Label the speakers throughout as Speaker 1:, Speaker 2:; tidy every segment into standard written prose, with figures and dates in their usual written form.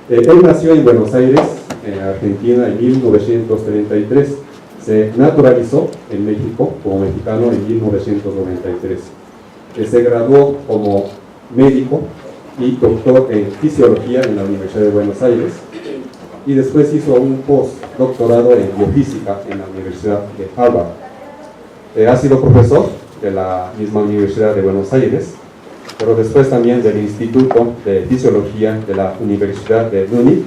Speaker 1: Él nació en Buenos Aires, en Argentina, en 1933. Se naturalizó en México como mexicano en 1993. Se graduó como médico y doctor en fisiología en la Universidad de Buenos Aires, y después hizo un postdoctorado en biofísica en la Universidad de Harvard. Ha sido profesor de la misma Universidad de Buenos Aires, pero después también del Instituto de Fisiología de la Universidad de Múnich,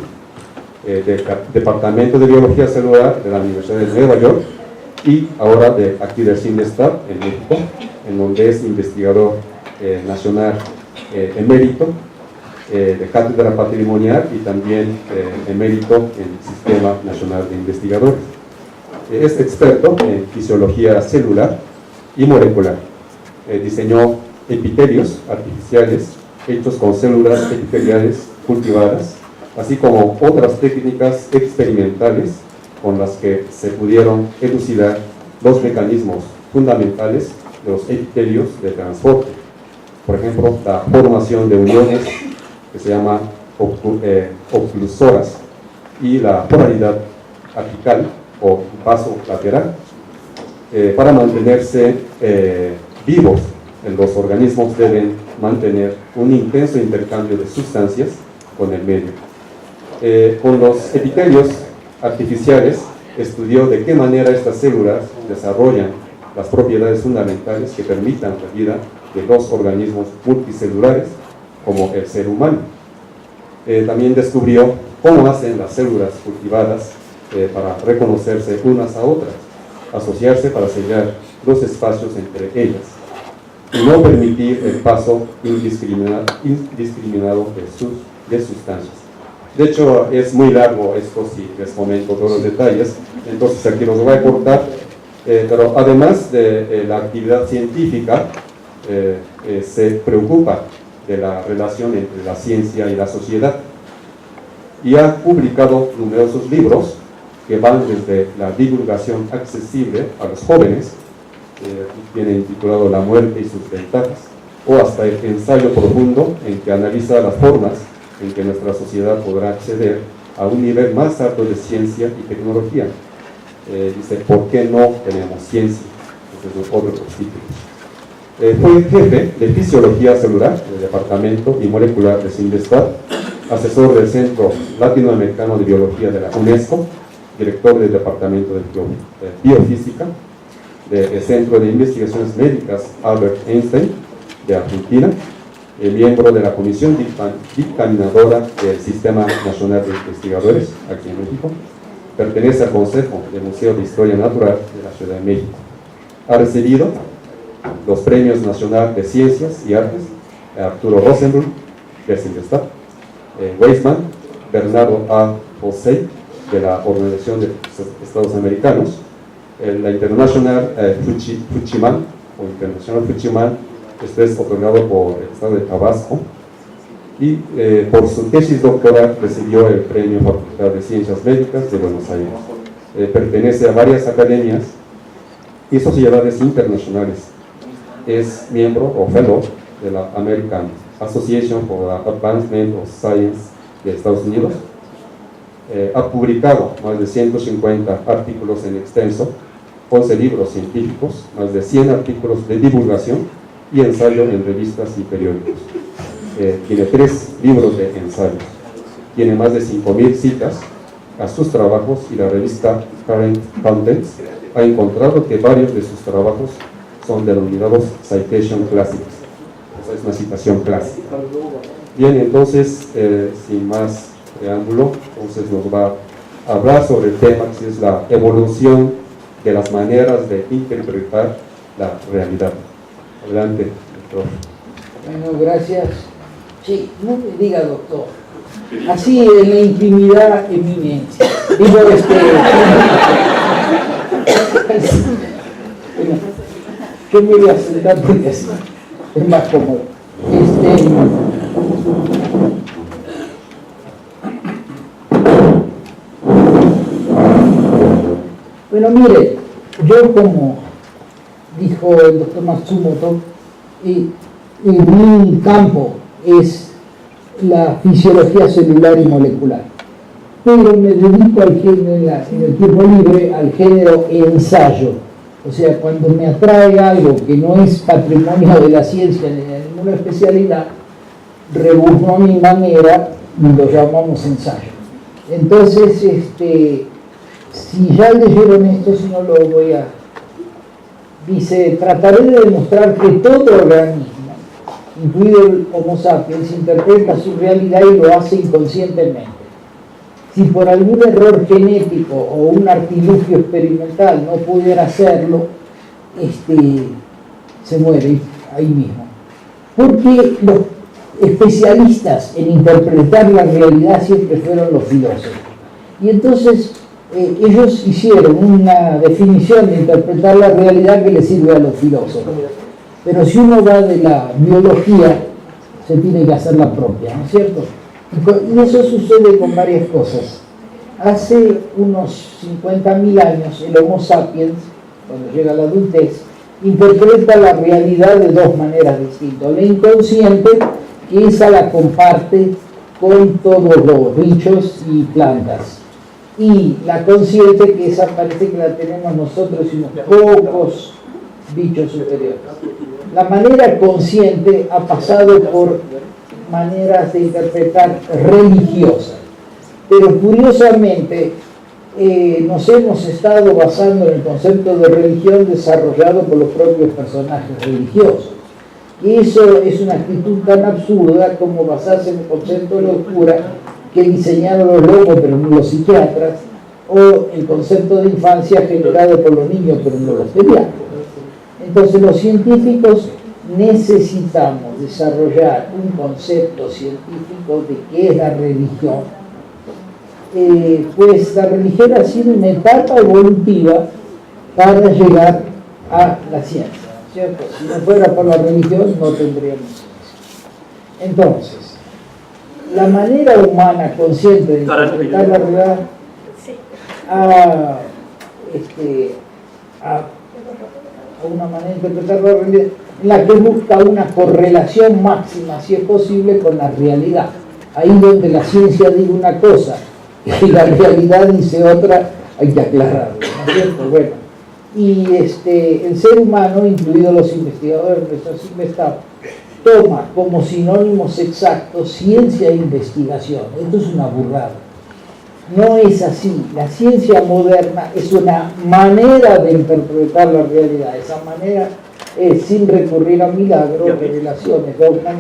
Speaker 1: del Departamento de Biología Celular de la Universidad de Nueva York, y ahora aquí del CINESTAD en México, en donde es investigador nacional emérito de cátedra patrimonial y también emérito en el Sistema Nacional de Investigadores. Es experto en fisiología celular y molecular. Diseñó epitelios artificiales hechos con células epiteliales cultivadas, así como otras técnicas experimentales con las que se pudieron elucidar los mecanismos fundamentales de los epitelios de transporte. Por ejemplo, la formación de uniones que se llaman oclusoras y la polaridad apical o vasolateral. Para mantenerse vivos, los organismos deben mantener un intenso intercambio de sustancias con el medio. Con los epitelios artificiales estudió de qué manera estas células desarrollan las propiedades fundamentales que permitan la vida de los organismos multicelulares como el ser humano. También descubrió cómo hacen las células cultivadas para reconocerse unas a otras, asociarse para sellar los espacios entre ellas y no permitir el paso indiscriminado de sustancias. De hecho, es muy largo esto si les comento todos los detalles, entonces aquí los voy a cortar, pero además de la actividad científica, se preocupa de la relación entre la ciencia y la sociedad, y ha publicado numerosos libros que van desde la divulgación accesible a los jóvenes, tiene intitulado La muerte y sus ventajas, o hasta el ensayo profundo en que analiza las formas en que nuestra sociedad podrá acceder a un nivel más alto de ciencia y tecnología. Dice, ¿por qué no tenemos ciencia? Ese es otro de los títulos. Fue jefe de fisiología celular del departamento y molecular de CINDESTAD, asesor del Centro Latinoamericano de Biología de la UNESCO, director del departamento de biofísica del Centro de Investigaciones Médicas Albert Einstein de Argentina, miembro de la Comisión Dictaminadora del Sistema Nacional de Investigadores aquí en México. Pertenece al Consejo del Museo de Historia Natural de la Ciudad de México. Ha recibido los Premios Nacional de Ciencias y Artes Arturo Rosenblum de CINDESTAD, Weizmann, Bernardo A. José de la Organización de Estados Americanos, la International Fuchiman o International Fuchiman. Este es otorgado por el Estado de Tabasco, y por su tesis doctoral recibió el Premio Facultad de Ciencias Médicas de Buenos Aires. Pertenece a varias academias y sociedades internacionales. Es miembro o fellow de la American Association for the Advancement of Science de Estados Unidos. Ha publicado más de 150 artículos en extenso, 11 libros científicos, más de 100 artículos de divulgación y ensayo en revistas y periódicos. Tiene 3 libros de ensayos. Tiene más de 5.000 citas a sus trabajos, y la revista Current Contents ha encontrado que varios de sus trabajos son denominados citation classics. Esa es una citación clásica. Bien, entonces, sin más preámbulo, entonces nos va a hablar sobre el tema que es la evolución de las maneras de interpretar la realidad. Adelante, doctor.
Speaker 2: Bueno, gracias. Sí, no me diga doctor. Así en la intimidad, eminencia. Digo, bueno, ¿qué me voy a sentar? Porque es más cómodo. Bueno, mire, yo como dijo el doctor Matsumoto, mi campo es la fisiología celular y molecular. Pero me dedico al género, en el tiempo libre, al género ensayo. O sea, cuando me atrae algo que no es patrimonio de la ciencia ni de ninguna especialidad, rebuzno a mi manera y lo llamamos ensayo. Entonces, si ya leyeron esto, si no lo voy a... Dice, trataré de demostrar que todo organismo, incluido el Homo sapiens, interpreta su realidad y lo hace inconscientemente. Si por algún error genético o un artilugio experimental no pudiera hacerlo, se muere ahí mismo. Porque los especialistas en interpretar la realidad siempre fueron los filósofos. Y entonces ellos hicieron una definición de interpretar la realidad que le sirve a los filósofos. Pero si uno va de la biología, se tiene que hacer la propia, ¿no es cierto? Y eso sucede con varias cosas. Hace unos 50.000 años, el Homo sapiens, cuando llega a la adultez, interpreta la realidad de dos maneras distintas. La inconsciente, que esa la comparte con todos los bichos y plantas. Y la consciente, que esa parece que la tenemos nosotros y unos pocos bichos superiores. La manera consciente ha pasado por maneras de interpretar religiosas, pero curiosamente nos hemos estado basando en el concepto de religión desarrollado por los propios personajes religiosos. Y eso es una actitud tan absurda como basarse en el concepto de locura que diseñaron los locos pero no los psiquiatras, o el concepto de infancia generado por los niños pero no los pediatras. Entonces los científicos necesitamos desarrollar un concepto científico de qué es la religión. Pues la religión ha sido una etapa evolutiva para llegar a la ciencia, ¿cierto? Si no fuera por la religión no tendríamos ciencia. Entonces, la manera humana consciente de interpretar la realidad a una manera de interpretar la realidad en la que busca una correlación máxima, si es posible, con la realidad. Ahí donde la ciencia dice una cosa y la realidad dice otra, hay que aclararlo, ¿no es cierto? Bueno, y el ser humano, incluidos los investigadores que están inventados, toma como sinónimos exactos ciencia e investigación. Esto es una burrada. No es así. La ciencia moderna es una manera de interpretar la realidad. Esa manera es sin recurrir a milagros, revelaciones, dogmas.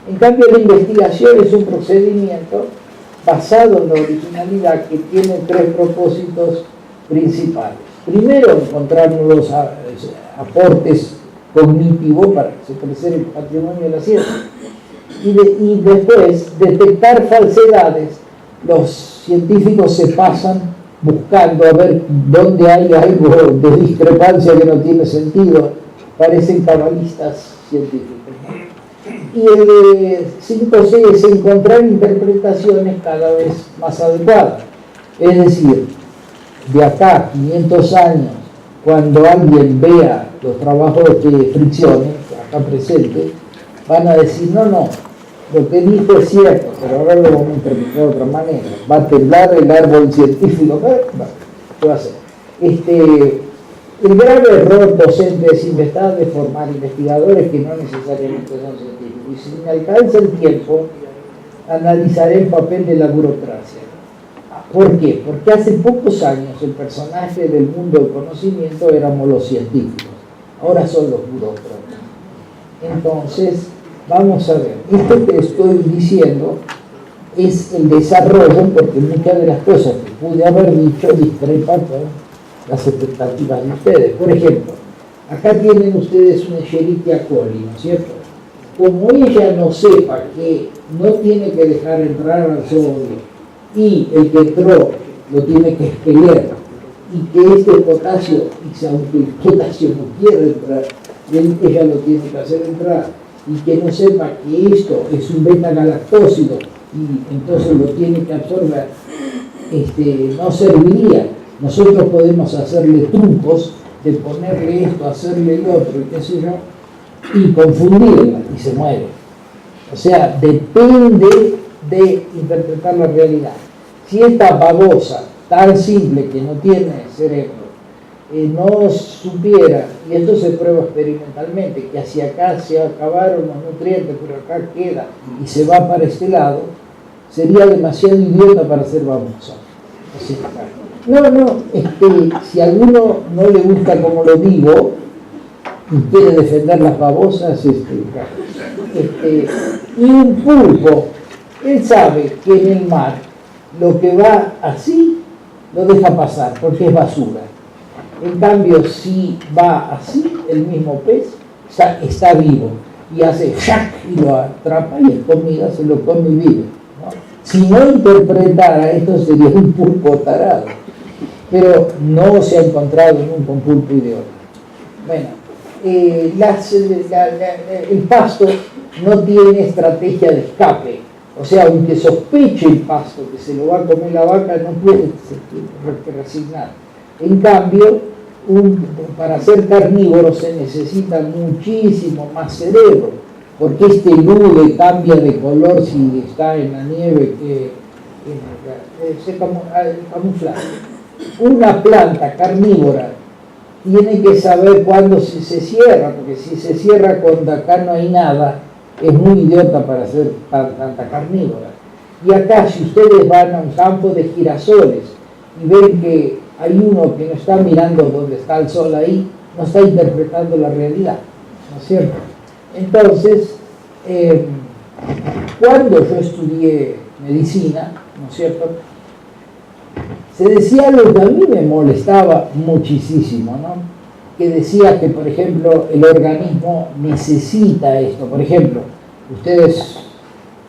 Speaker 2: En cambio, la investigación es un procedimiento basado en la originalidad que tiene tres propósitos principales. Primero, encontrar nuevos aportes cognitivos para que se crezca el patrimonio de la ciencia. Y después, detectar falsedades. Los científicos se pasan buscando a ver dónde hay algo de discrepancia que no tiene sentido. Parecen cabalistas científicos, ¿no? Y el 5C es encontrar interpretaciones cada vez más adecuadas. Es decir, de acá a 500 años, cuando alguien vea los trabajos de Friccione, acá presente, van a decir, no, lo que dijo es cierto, pero ahora lo vamos a interpretar de otra manera. Va a temblar el árbol científico. ¿Qué va a hacer? El grave error docente es intentar de formar investigadores que no necesariamente son científicos. Y si me alcanza el tiempo, analizaré el papel de la burocracia. ¿Por qué? Porque hace pocos años el personaje del mundo del conocimiento éramos los científicos. Ahora son los burócratas. Entonces, vamos a ver, esto que estoy diciendo es el desarrollo, porque muchas de las cosas que pude haber dicho discrepan con las expectativas de ustedes. Por ejemplo, acá tienen ustedes una Escherichia coli, ¿no es cierto? Como ella no sepa que no tiene que dejar entrar al sodio y el que entró lo tiene que expeler y que este potasio, y aunque el potasio no quiere entrar, ella lo tiene que hacer entrar, y que no sepa que esto es un beta-galactósido y entonces lo tiene que absorber, no serviría. Nosotros podemos hacerle trucos de ponerle esto, hacerle el otro y qué sé yo, y confundirla y se muere. O sea, depende de interpretar la realidad. Si esta babosa tan simple que no tiene cerebro no supiera, y esto se prueba experimentalmente, que hacia acá se acabaron los nutrientes, pero acá queda y se va para este lado, sería demasiado idiota para ser babosa. Si a alguno no le gusta como lo digo y quiere defender las babosas, y un pulpo, él sabe que en el mar lo que va así lo deja pasar porque es basura. En cambio, si va así, el mismo pez está vivo y hace ¡shac! Y lo atrapa y es comida, se lo come y vive, ¿no? Si no interpretara esto sería un pulpo tarado, pero no se ha encontrado nunca un pulpo idiota. Bueno, el pasto no tiene estrategia de escape, o sea, aunque sospeche el pasto que se lo va a comer la vaca, no puede resignar. En cambio, para ser carnívoro se necesita muchísimo más cerebro, porque este nube cambia de color si está en la nieve, se camufla. Una planta carnívora tiene que saber cuándo se cierra, porque si se cierra cuando acá no hay nada, es muy idiota para ser planta carnívora. Y acá, si ustedes van a un campo de girasoles y ven que hay uno que no está mirando donde está el sol ahí, no está interpretando la realidad, ¿no es cierto? Entonces, cuando yo estudié medicina, ¿no es cierto?, se decía algo que a mí me molestaba muchísimo, ¿no? Que decía que, por ejemplo, el organismo necesita esto. Por ejemplo, ustedes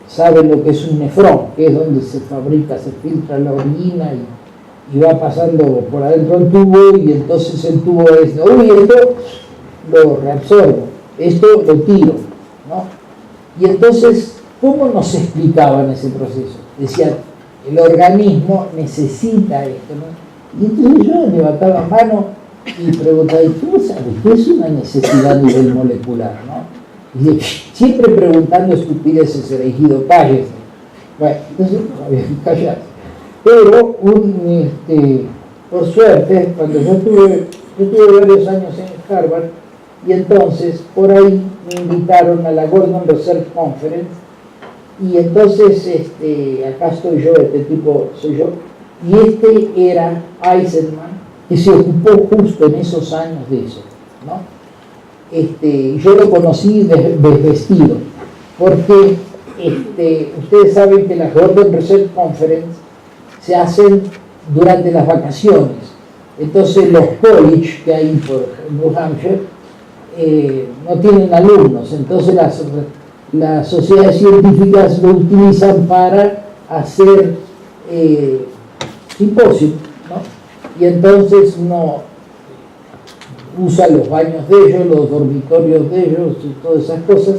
Speaker 2: saben lo que es un nefrón, que es donde se fabrica, se filtra la orina y va pasando por adentro del tubo, y entonces el tubo es, uy, esto lo reabsorbo, esto lo tiro, ¿no? Y entonces, ¿cómo nos explicaban ese proceso? Decían, el organismo necesita esto, ¿no? Y entonces yo levantaba mano y preguntaba, ¿y cómo sabes qué es una necesidad a nivel molecular, no? Y siempre preguntando estupideces, elegido calles. Bueno, entonces había que callar. Pero, por suerte, cuando yo tuve varios años en Harvard, y entonces por ahí me invitaron a la Gordon Research Conference, y entonces acá estoy yo, este tipo soy yo, y era Eisenman, que se ocupó justo en esos años de eso, ¿no? Yo lo conocí desvestido, porque ustedes saben que las Gordon Research Conference se hacen durante las vacaciones. Entonces los college que hay por New Hampshire no tienen alumnos, entonces las sociedades científicas lo utilizan para hacer simposios, ¿no? Y entonces uno usa los baños de ellos, los dormitorios de ellos y todas esas cosas.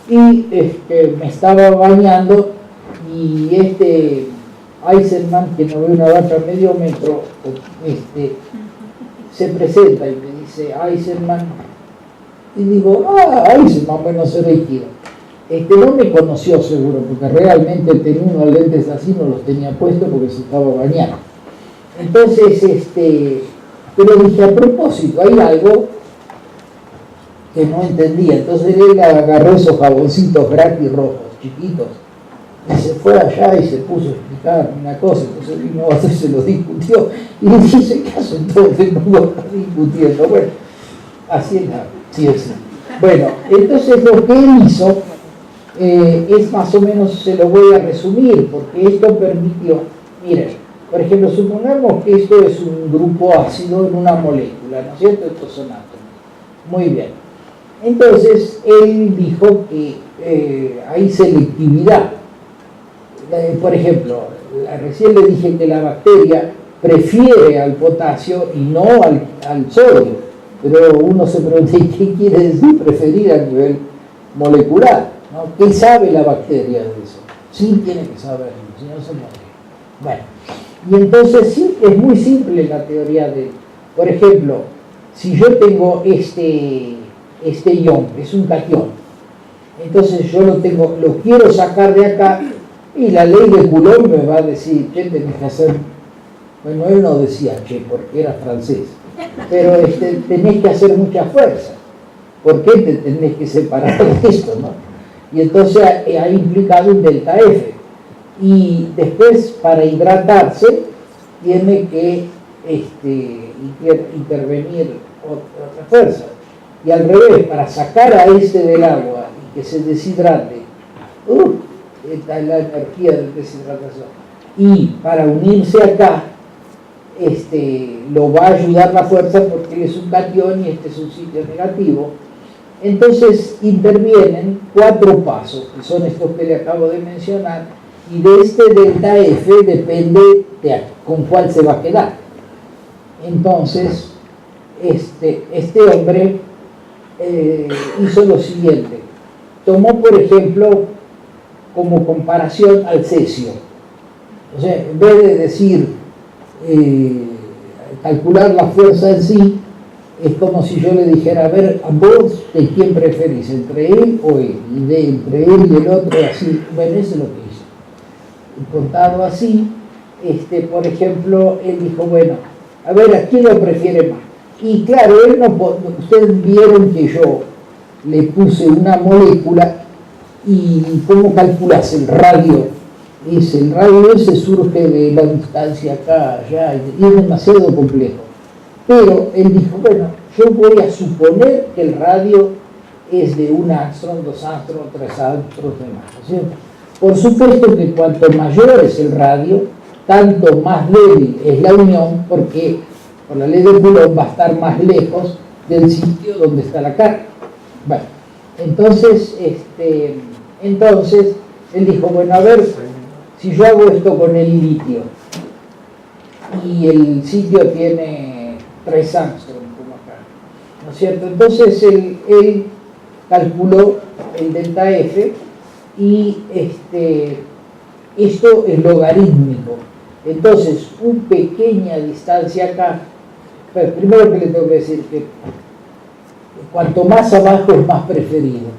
Speaker 2: Y me estaba bañando y Eisenman, que no ve una vaca medio metro, se presenta y me dice, Eisenman, y digo, Eisenman, bueno, se elegido. No me conoció seguro, porque realmente tenía unos lentes así, no los tenía puestos porque se estaba bañando. Entonces, pero dije, a propósito, hay algo que no entendía. Entonces él agarró esos jaboncitos gratis rojos, chiquitos, y se fue allá y se puso a explicar una cosa. Entonces vino otro y se lo discutió, y le dice, ¿qué caso entonces no lo está discutiendo? Bueno, así es la ciencia. Bueno, entonces lo que él hizo es más o menos, se lo voy a resumir, porque esto permitió, miren, por ejemplo, supongamos que esto es un grupo ácido en una molécula, ¿no es cierto? Estos son átomos. Muy bien. Entonces, él dijo que hay selectividad. Por ejemplo, recién le dije que la bacteria prefiere al potasio y no al sodio. Pero uno se pregunta, ¿qué quiere decir preferir a nivel molecular? ¿No? ¿Qué sabe la bacteria de eso? Sí tiene que saberlo, si no se muere. Bueno, y entonces sí, es muy simple la teoría de, por ejemplo, si yo tengo este ion, es un catión, Entonces yo lo quiero sacar de acá, y la ley de Coulomb me va a decir, che, tenés que hacer, bueno, él no decía che, porque era francés, pero tenés que hacer mucha fuerza. ¿Por qué te tenés que separar de esto, no? Y entonces ha implicado un delta F. Y después, para hidratarse, tiene que intervenir otra fuerza. Y al revés, para sacar a del agua y que se deshidrate, está la energía de deshidratación. Y para unirse acá, lo va a ayudar la fuerza porque él es un catión y este es un sitio negativo. Entonces intervienen 4 pasos, que son estos que le acabo de mencionar, y de este delta F depende con cuál se va a quedar. Entonces, este hombre hizo lo siguiente. Tomó, por ejemplo, como comparación al cesio. O sea, en vez de decir calcular la fuerza en sí, es como si yo le dijera, a ver, a vos, ¿de quién preferís? ¿Entre él o él? Y entre él y el otro, así. Bueno, eso es lo que hizo. Y contado así, por ejemplo, él dijo, bueno, a ver, ¿a quién lo prefiere más? Y claro, ustedes vieron que yo le puse una molécula y ¿cómo calculas el radio? El radio ese surge de la distancia acá, allá, y es demasiado complejo. Pero él dijo, bueno, yo voy a suponer que el radio es de 1 angstrom, 2 angstrom, 3 angstrom, demás, ¿no es cierto? Por supuesto que cuanto mayor es el radio, tanto más débil es la unión, porque por la ley de Coulomb va a estar más lejos del sitio donde está la carga. Bueno, entonces él dijo, bueno, a ver, si yo hago esto con el litio y el sitio tiene 3 angstrom, como acá, ¿no es cierto? Entonces él calculó el delta F y esto es logarítmico. Entonces, una pequeña distancia acá, pero primero que le tengo que decir que cuanto más abajo es más preferido.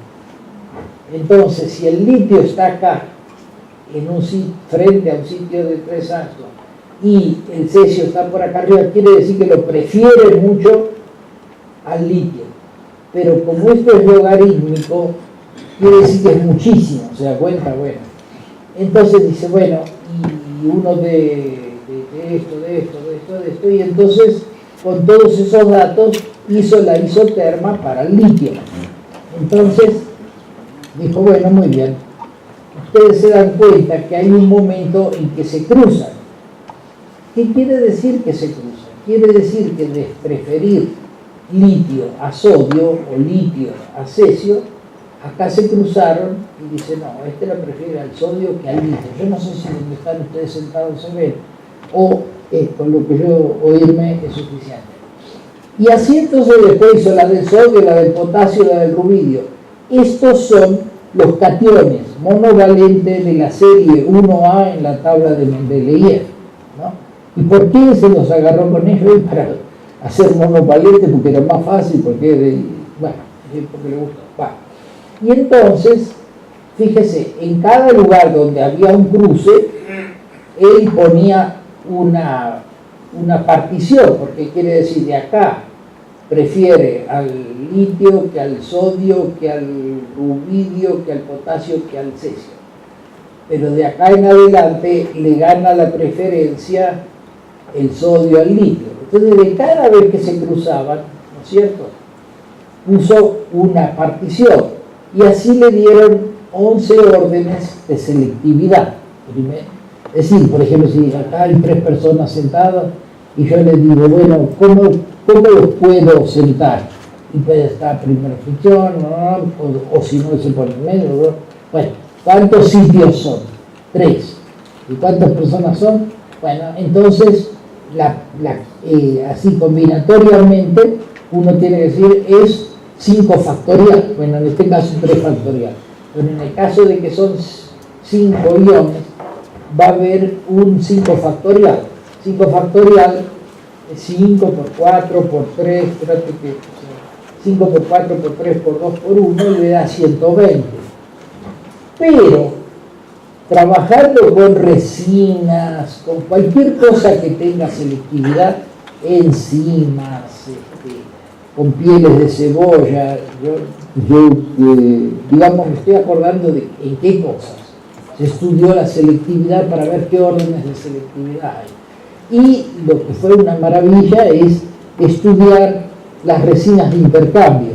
Speaker 2: Entonces, si el litio está acá, frente a un sitio de 3 angstrom, y el cesio está por acá arriba, quiere decir que lo prefiere mucho al litio. Pero como esto es logarítmico, quiere decir que es muchísimo, se da cuenta, bueno. Entonces dice, bueno, y uno de esto, y entonces con todos esos datos hizo la isoterma para el litio. Entonces dijo, bueno, muy bien, ustedes se dan cuenta que hay un momento en que se cruzan. ¿Qué quiere decir que se cruzan? Quiere decir que de preferir litio a sodio o litio a cesio, acá se cruzaron y dice, no, lo prefiere al sodio que al litio. Yo no sé si donde están ustedes sentados se ven, o con lo que yo oírme es suficiente. Y así entonces después hizo la del sodio, la del potasio, la del rubidio. Estos son los cationes monovalentes de la serie 1A en la tabla de Mendeleev, ¿no? ¿Y por qué se los agarró con ellos? Para hacer monovalentes, porque era más fácil, porque le gustó. Bueno. Y entonces, fíjese, en cada lugar donde había un cruce, él ponía una partición, porque quiere decir de acá prefiere al litio que al sodio, que al rubidio, que al potasio, que al cesio. Pero de acá en adelante le gana la preferencia el sodio al litio. Entonces de cada vez que se cruzaban, ¿no es cierto?, puso una partición y así le dieron 11 órdenes de selectividad. Es decir, por ejemplo, si acá hay 3 personas sentadas y yo les digo, bueno, ¿cómo los puedo sentar? Y puede estar primera fricción, o si no se pone en medio, ¿no? Bueno, ¿cuántos sitios son? 3. ¿Y cuántas personas son? Bueno, entonces, así combinatoriamente, uno tiene que decir, es 5 factorial. Bueno, en este caso 3 factorial. Pero en el caso de que son 5 iones, va a haber un 5 factorial. 5 factorial es 5 por 4 por 3, 5 por 4 por 3 por 2 por 1 le da 120. Pero trabajando con resinas, con cualquier cosa que tenga selectividad, enzimas, con pieles de cebolla, digamos, me estoy acordando de en qué cosas se estudió la selectividad para ver qué órdenes de selectividad hay. Y lo que fue una maravilla es estudiar las resinas de intercambio,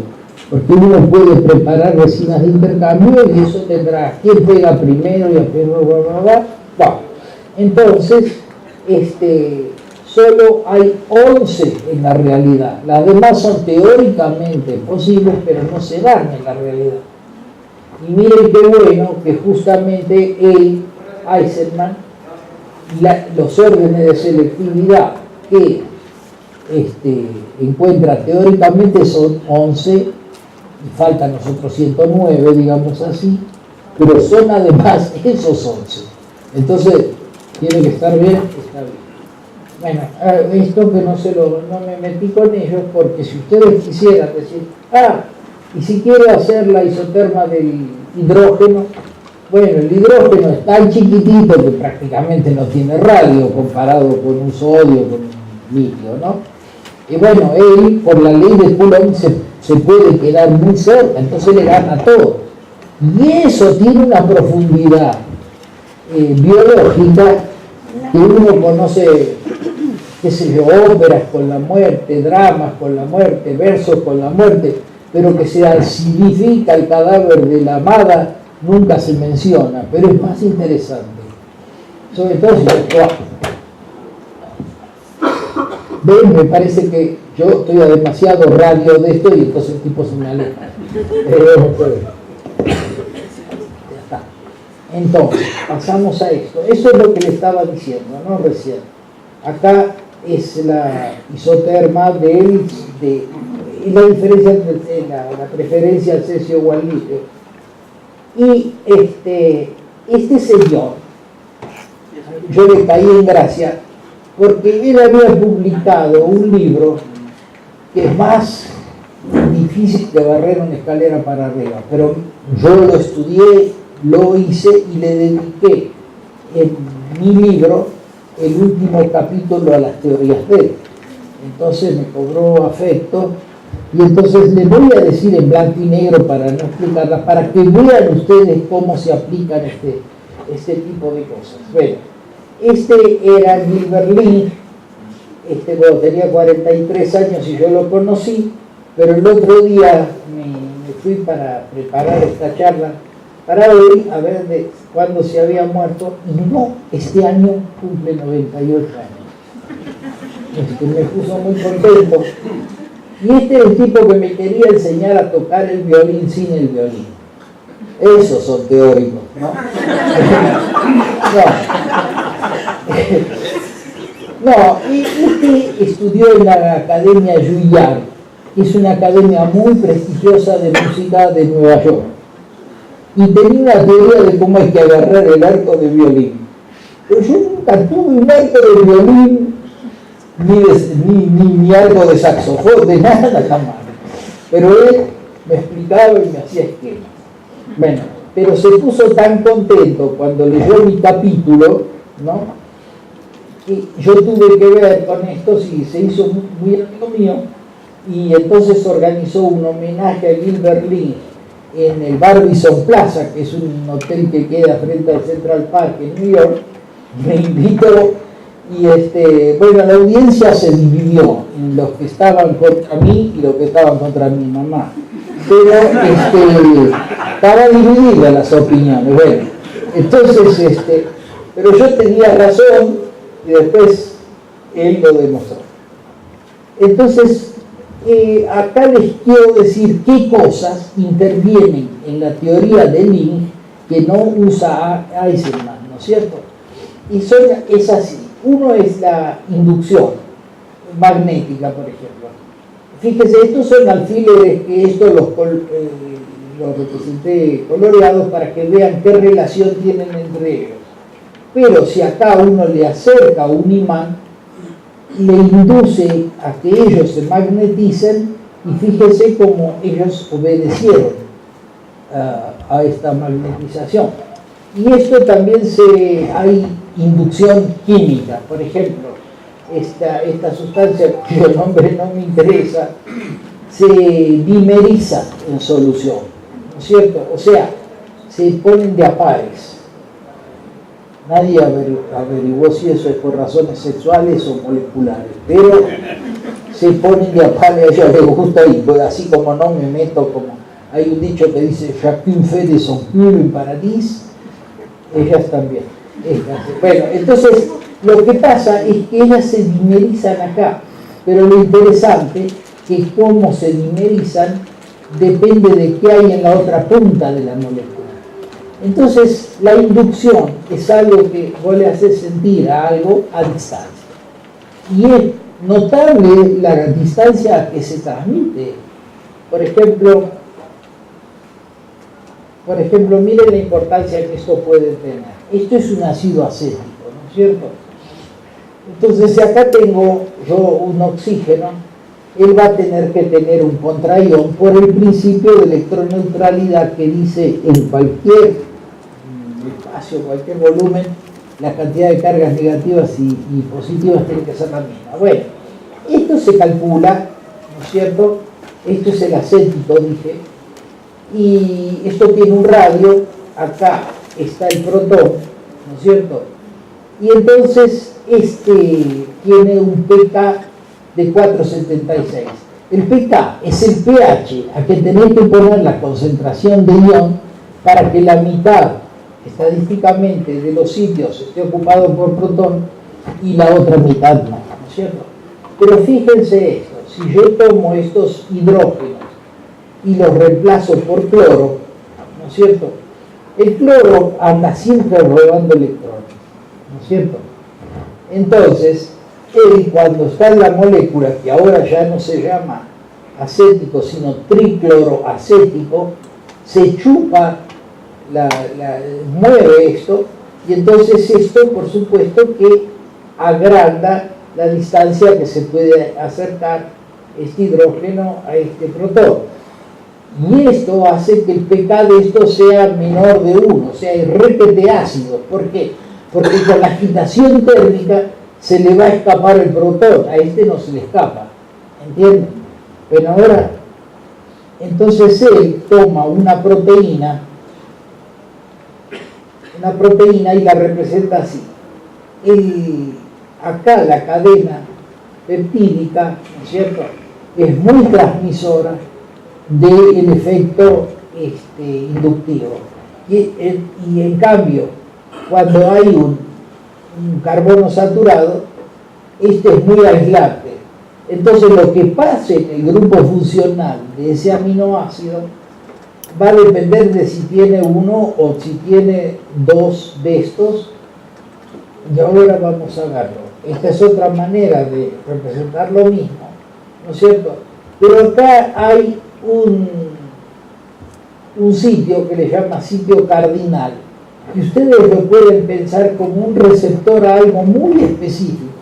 Speaker 2: porque uno puede preparar resinas de intercambio y eso tendrá quién pega primero y después bla, bla, bla. Bueno, entonces, solo hay 11 en la realidad. Las demás son teóricamente posibles, pero no se dan en la realidad. Y miren qué bueno que justamente Eisenman, los órdenes de selectividad que encuentra teóricamente son 11, y faltan los otros 109, digamos así, pero son además esos 11. Entonces, tiene que estar bien, está bien. Bueno, esto que no me metí con ellos, porque si ustedes quisieran decir, y si quiero hacer la isoterma del hidrógeno, bueno, el hidrógeno es tan chiquitito que prácticamente no tiene radio comparado con un sodio, con un litio, ¿no? Y bueno, él, por la ley de Coulomb, se puede quedar muy cerca, entonces le gana todo. Y eso tiene una profundidad biológica que uno conoce, qué sé yo, óperas con la muerte, dramas con la muerte, versos con la muerte, pero que se acidifica el cadáver de la amada nunca se menciona, pero es más interesante. Sobre todo si ven, me parece que yo estoy a demasiado radio de esto y entonces el tipo se me aleja. Ya está. Entonces, pasamos a esto. Eso es lo que le estaba diciendo, ¿no? Recién. Acá es la isoterma de la diferencia entre la preferencia al cesio o al litio. Y este señor, yo le caí en gracia porque él había publicado un libro que es más difícil que barrer una escalera para arriba, pero yo lo estudié, lo hice y le dediqué en mi libro el último capítulo a las teorías de él. Entonces me cobró afecto y entonces les voy a decir en blanco y negro para no explicarlas, para que vean ustedes cómo se aplican este tipo de cosas. Bueno, era Gilbert Link, bueno, tenía 43 años y yo lo conocí, pero el otro día me fui para preparar esta charla para hoy, a ver de cuándo se había muerto, y no, este año cumple 98 años. Me puso muy contento. Y este es el tipo que me quería enseñar a tocar el violín sin el violín. Esos son teóricos, ¿no? No, y estudió en la Academia Juilliard, que es una academia muy prestigiosa de música de Nueva York. Y tenía una teoría de cómo hay que agarrar el arco de violín. Pero yo nunca tuve un arco de violín, ni algo de saxofón, de nada jamás. Pero él me explicaba y me hacía esquema. Bueno, pero se puso tan contento cuando leyó mi capítulo, ¿no? Y yo tuve que ver con esto, y se hizo muy amigo mío, y entonces organizó un homenaje a Gilbert Link en el Barbizon Plaza, que es un hotel que queda frente al Central Park en New York. Me invitó. Y bueno, la audiencia se dividió en los que estaban contra mí y los que estaban contra mi mamá. Pero estaba dividida las opiniones. Bueno, entonces, pero yo tenía razón y después él lo demostró. Entonces, acá les quiero decir qué cosas intervienen en la teoría de Link que no usa Eisenman, ¿no es cierto? Y es así. Uno es la inducción magnética, por ejemplo. Fíjese, estos son alfileres que esto los representé coloreados para que vean qué relación tienen entre ellos. Pero si acá uno le acerca un imán, le induce a que ellos se magneticen y fíjese cómo ellos obedecieron. a esta magnetización. Y esto también hay inducción química, por ejemplo, esta sustancia cuyo nombre no me interesa, se dimeriza en solución, ¿no es cierto? O sea, se ponen de a pares. Nadie averiguó si eso es por razones sexuales o moleculares, pero se ponen de a pares, a ellos les gusta, y así como no me meto, como hay un dicho que dice chacun fait de son cul en paradis, ellas también. Bueno, entonces lo que pasa es que ellas se dimerizan acá, pero lo interesante es que cómo se dimerizan depende de qué hay en la otra punta de la molécula. Entonces la inducción es algo que vos le haces sentir a algo a distancia, y es notable la distancia a que se transmite. Por ejemplo, miren la importancia que esto puede tener. Esto es un ácido acético, ¿no es cierto? Entonces, si acá tengo yo un oxígeno, él va a tener que tener un contraión por el principio de electroneutralidad que dice en cualquier espacio, cualquier volumen, la cantidad de cargas negativas y positivas tiene que ser la misma. Bueno, esto se calcula, ¿no es cierto? Esto es el acético, dije, y esto tiene un radio, acá está el protón, ¿no es cierto? Y entonces tiene un pK de 4,76. El pK es el pH a que tenéis que poner la concentración de ion para que la mitad, estadísticamente, de los sitios esté ocupado por protón y la otra mitad no, ¿no es cierto? Pero fíjense esto, si yo tomo estos hidrógenos y los reemplazo por cloro, ¿no es cierto? El cloro anda siempre robando electrones, ¿no es cierto? Entonces, él cuando está en la molécula, que ahora ya no se llama acético, sino tricloroacético, se chupa, mueve esto, y entonces esto, por supuesto, que agranda la distancia que se puede acercar este hidrógeno a este protón. Y esto hace que el pK de esto sea menor de 1, o sea, es repete ácido. ¿Por qué? Porque con la agitación térmica se le va a escapar el protón, a este no se le escapa, ¿entienden? Pero ahora, entonces él toma una proteína y la representa así. Acá la cadena peptídica, ¿no es cierto?, es muy transmisora del efecto inductivo. Y en cambio, cuando hay un carbono saturado, es muy aislante. Entonces lo que pase en el grupo funcional de ese aminoácido va a depender de si tiene uno o si tiene dos de estos. Y ahora vamos a verlo. Esta es otra manera de representar lo mismo, ¿no es cierto? Pero acá hay un sitio que le llama sitio cardinal, y ustedes lo pueden pensar como un receptor a algo muy específico,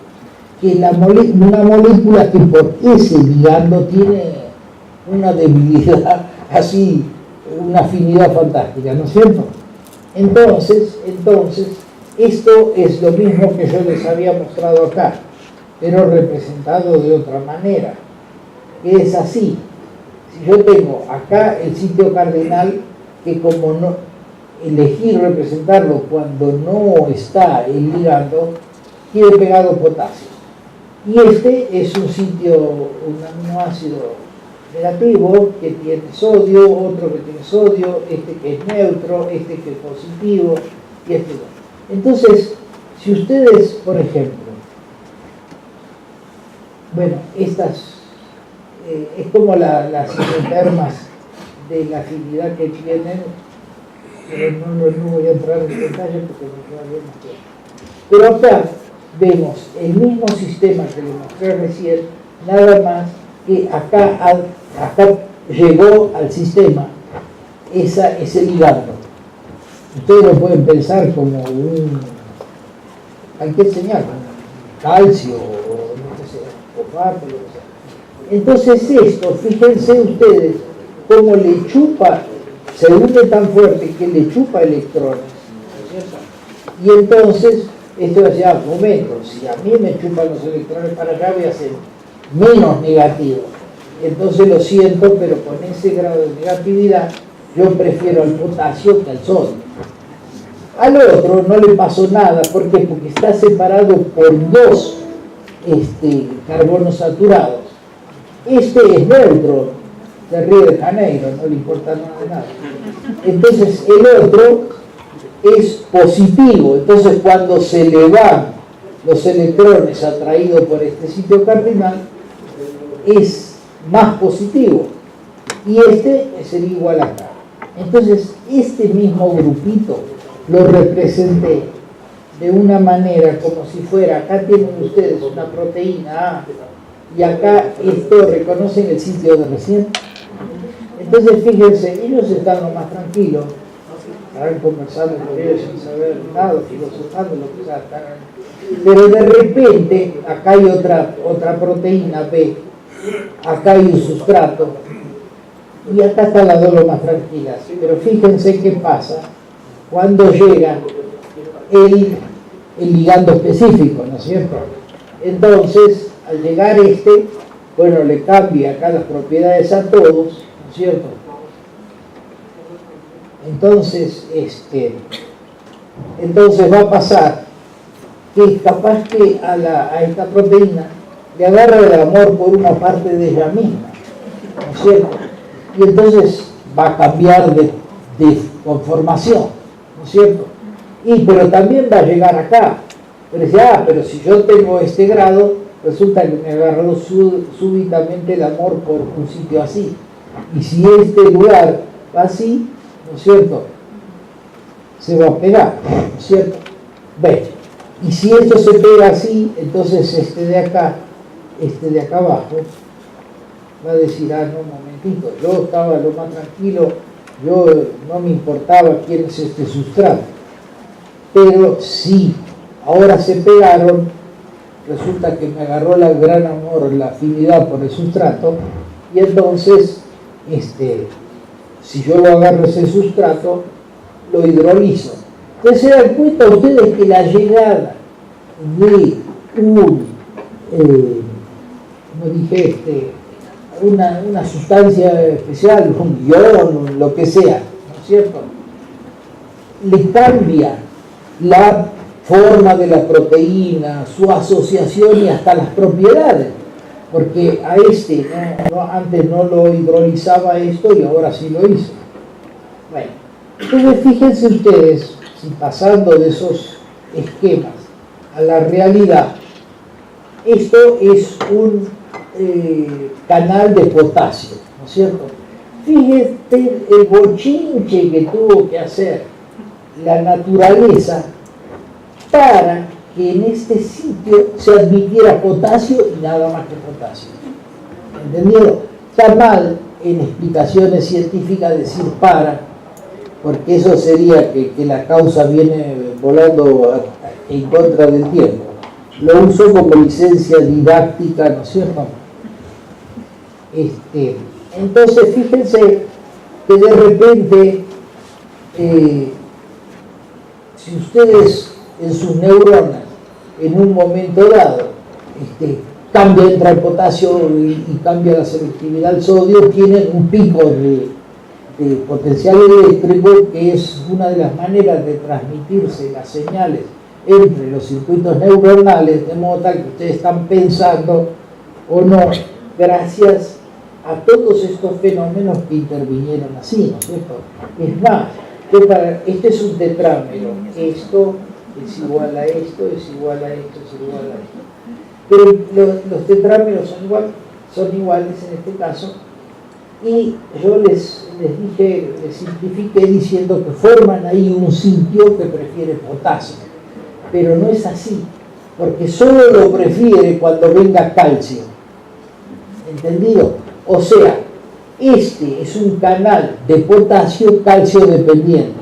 Speaker 2: que una molécula que por ese ligando tiene una debilidad así, una afinidad fantástica, ¿no es cierto? Entonces, esto es lo mismo que yo les había mostrado acá, pero representado de otra manera, que es así. Si yo tengo acá el sitio cardinal, que como no elegí representarlo cuando no está el ligando, tiene pegado potasio. Y este es un aminoácido negativo que tiene sodio, otro que tiene sodio, este que es neutro, este que es positivo, y este no. Entonces, si ustedes, por ejemplo, bueno, estas es como las isotermas de la afinidad que tienen, pero no voy a entrar en detalle porque no queda bien más tiempo. Pero acá vemos el mismo sistema que les mostré recién, nada más que acá llegó al sistema ese ligando. Ustedes lo pueden pensar como cualquier señal, calcio o lo que sea, fosfato, lo que sea. Entonces esto, fíjense ustedes cómo le chupa se une tan fuerte que le chupa electrones, ¿no es cierto? Y entonces, esto decía, un momento, si a mí me chupan los electrones para acá, voy a ser menos negativo. Entonces lo siento, pero con ese grado de negatividad, yo prefiero al potasio que al sodio. Al otro no le pasó nada, ¿por qué? Porque está separado por dos carbonos saturados. Este es neutro, de Río de Janeiro, no le importa nada de nada. Entonces el otro es positivo, entonces cuando se le van los electrones atraídos por este sitio cardinal, es más positivo, y este sería igual acá. Entonces este mismo grupito lo representé de una manera como si fuera, acá tienen ustedes una proteína A, y acá esto, reconocen el sitio de recién. Entonces fíjense, ellos están lo más tranquilos, estarán conversando con ellos sin saber nada, filosofando, lo que sea, pero de repente acá hay otra proteína B, acá hay un sustrato, y acá están las dos lo más tranquilas. Pero fíjense qué pasa cuando llega el ligando específico, ¿no es cierto? Entonces, al llegar bueno, le cambia acá las propiedades a todos, ¿no es cierto? Entonces, entonces va a pasar que capaz que a esta proteína le agarra el amor por una parte de ella misma, ¿no es cierto? Y entonces va a cambiar de conformación, ¿no es cierto? Pero también va a llegar acá. Pero dice, pero si yo tengo este grado, resulta que me agarró súbitamente el amor por un sitio así. Y si este lugar va así, ¿no es cierto?, se va a pegar, ¿no es cierto? Y si esto se pega así, entonces este de acá abajo, va a decir, no, un momentito, yo estaba lo más tranquilo, yo no me importaba quién es este sustrato. Pero si ahora se pegaron, resulta que me agarró el gran amor, la afinidad por el sustrato, y entonces, si yo lo agarro ese sustrato, lo hidrolizo. Entonces se dan cuenta ustedes que la llegada de una sustancia especial, un ion, lo que sea, ¿no es cierto?, le cambia la forma de la proteína, su asociación y hasta las propiedades, porque a antes no lo hidrolizaba esto y ahora sí lo hizo. Bueno, entonces fíjense ustedes, si pasando de esos esquemas a la realidad, esto es un canal de potasio, ¿no es cierto? Fíjate el bochinche que tuvo que hacer la naturaleza para que en este sitio se admitiera potasio y nada más que potasio. ¿Entendieron? Está mal en explicaciones científicas decir porque eso sería que la causa viene volando en contra del tiempo. Lo uso como licencia didáctica, ¿no es cierto? Entonces fíjense que de repente si ustedes en sus neuronas en un momento dado entra el potasio y cambia la selectividad al sodio, tienen un pico de potencial eléctrico, que es una de las maneras de transmitirse las señales entre los circuitos neuronales, de modo tal que ustedes están pensando o no, gracias a todos estos fenómenos que intervinieron así, ¿no es cierto? Es más, este es un tetrámero, esto es igual a esto, es igual a esto, es igual a esto. Pero los tetrámeros son iguales en este caso, y yo les simplifiqué diciendo que forman ahí un sitio que prefiere potasio, pero no es así, porque solo lo prefiere cuando venga calcio, ¿entendido? O sea, este es un canal de potasio calcio dependiente,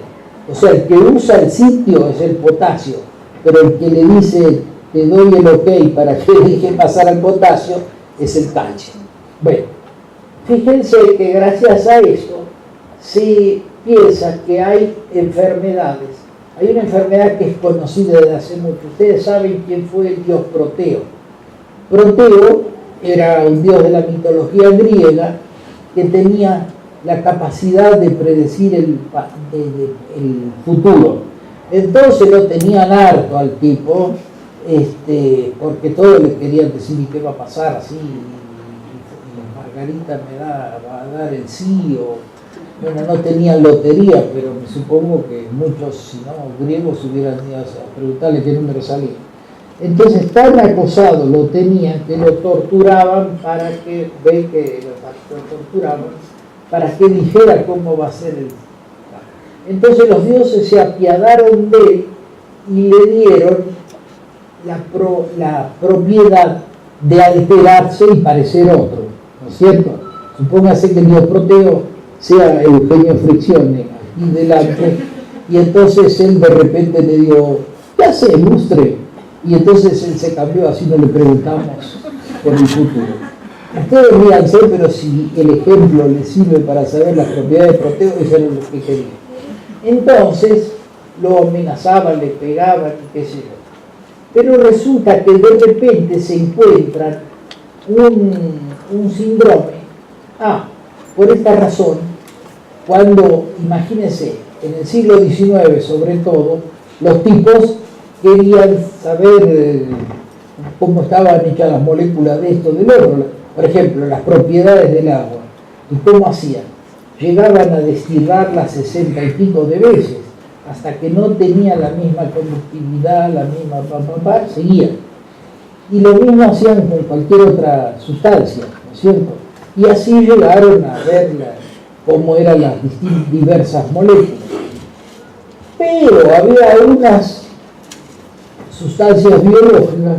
Speaker 2: o sea, el que usa el sitio es el potasio, pero el que le dice te doy el ok para que deje pasar al potasio es el calcio. Bueno, fíjense que gracias a esto se piensa que hay enfermedades. Hay una enfermedad que es conocida desde hace mucho. Ustedes saben quién fue el dios Proteo. Proteo era un dios de la mitología griega que tenía la capacidad de predecir el futuro. Entonces lo tenían harto al tipo, porque todos le querían decir ¿y qué va a pasar así? Y Margarita va a dar el sí, o bueno, no tenían lotería, pero me supongo que muchos, si no, griegos hubieran ido a preguntarle qué número salía. Entonces tan acosado lo tenían que lo torturaban para que, ven que lo torturaban, para que dijera cómo va a ser el... Entonces los dioses se apiadaron de él y le dieron la propiedad de alterarse y parecer otro, ¿no es cierto? Supóngase que el dios Proteo sea Eugenio Friccione aquí delante, y entonces él de repente le dijo, ¿qué hace, ilustre? Y entonces él se cambió, así no le preguntamos por el futuro. Ustedes ríanse, pero si el ejemplo les sirve para saber las propiedades de Proteo, eso era lo que quería. Entonces lo amenazaban, le pegaban y qué sé yo. Pero resulta que de repente se encuentran un síndrome. Por esta razón, cuando, imagínense, en el siglo XIX sobre todo, los tipos querían saber cómo estaban hechas las moléculas de esto, del otro. Por ejemplo, las propiedades del agua. ¿Y cómo hacían? Llegaban a destilarla 60 y pico de veces, hasta que no tenía la misma conductividad, la misma seguían. Y lo mismo hacían con cualquier otra sustancia, ¿no es cierto? Y así llegaron a ver cómo eran las diversas moléculas. Pero había unas sustancias biológicas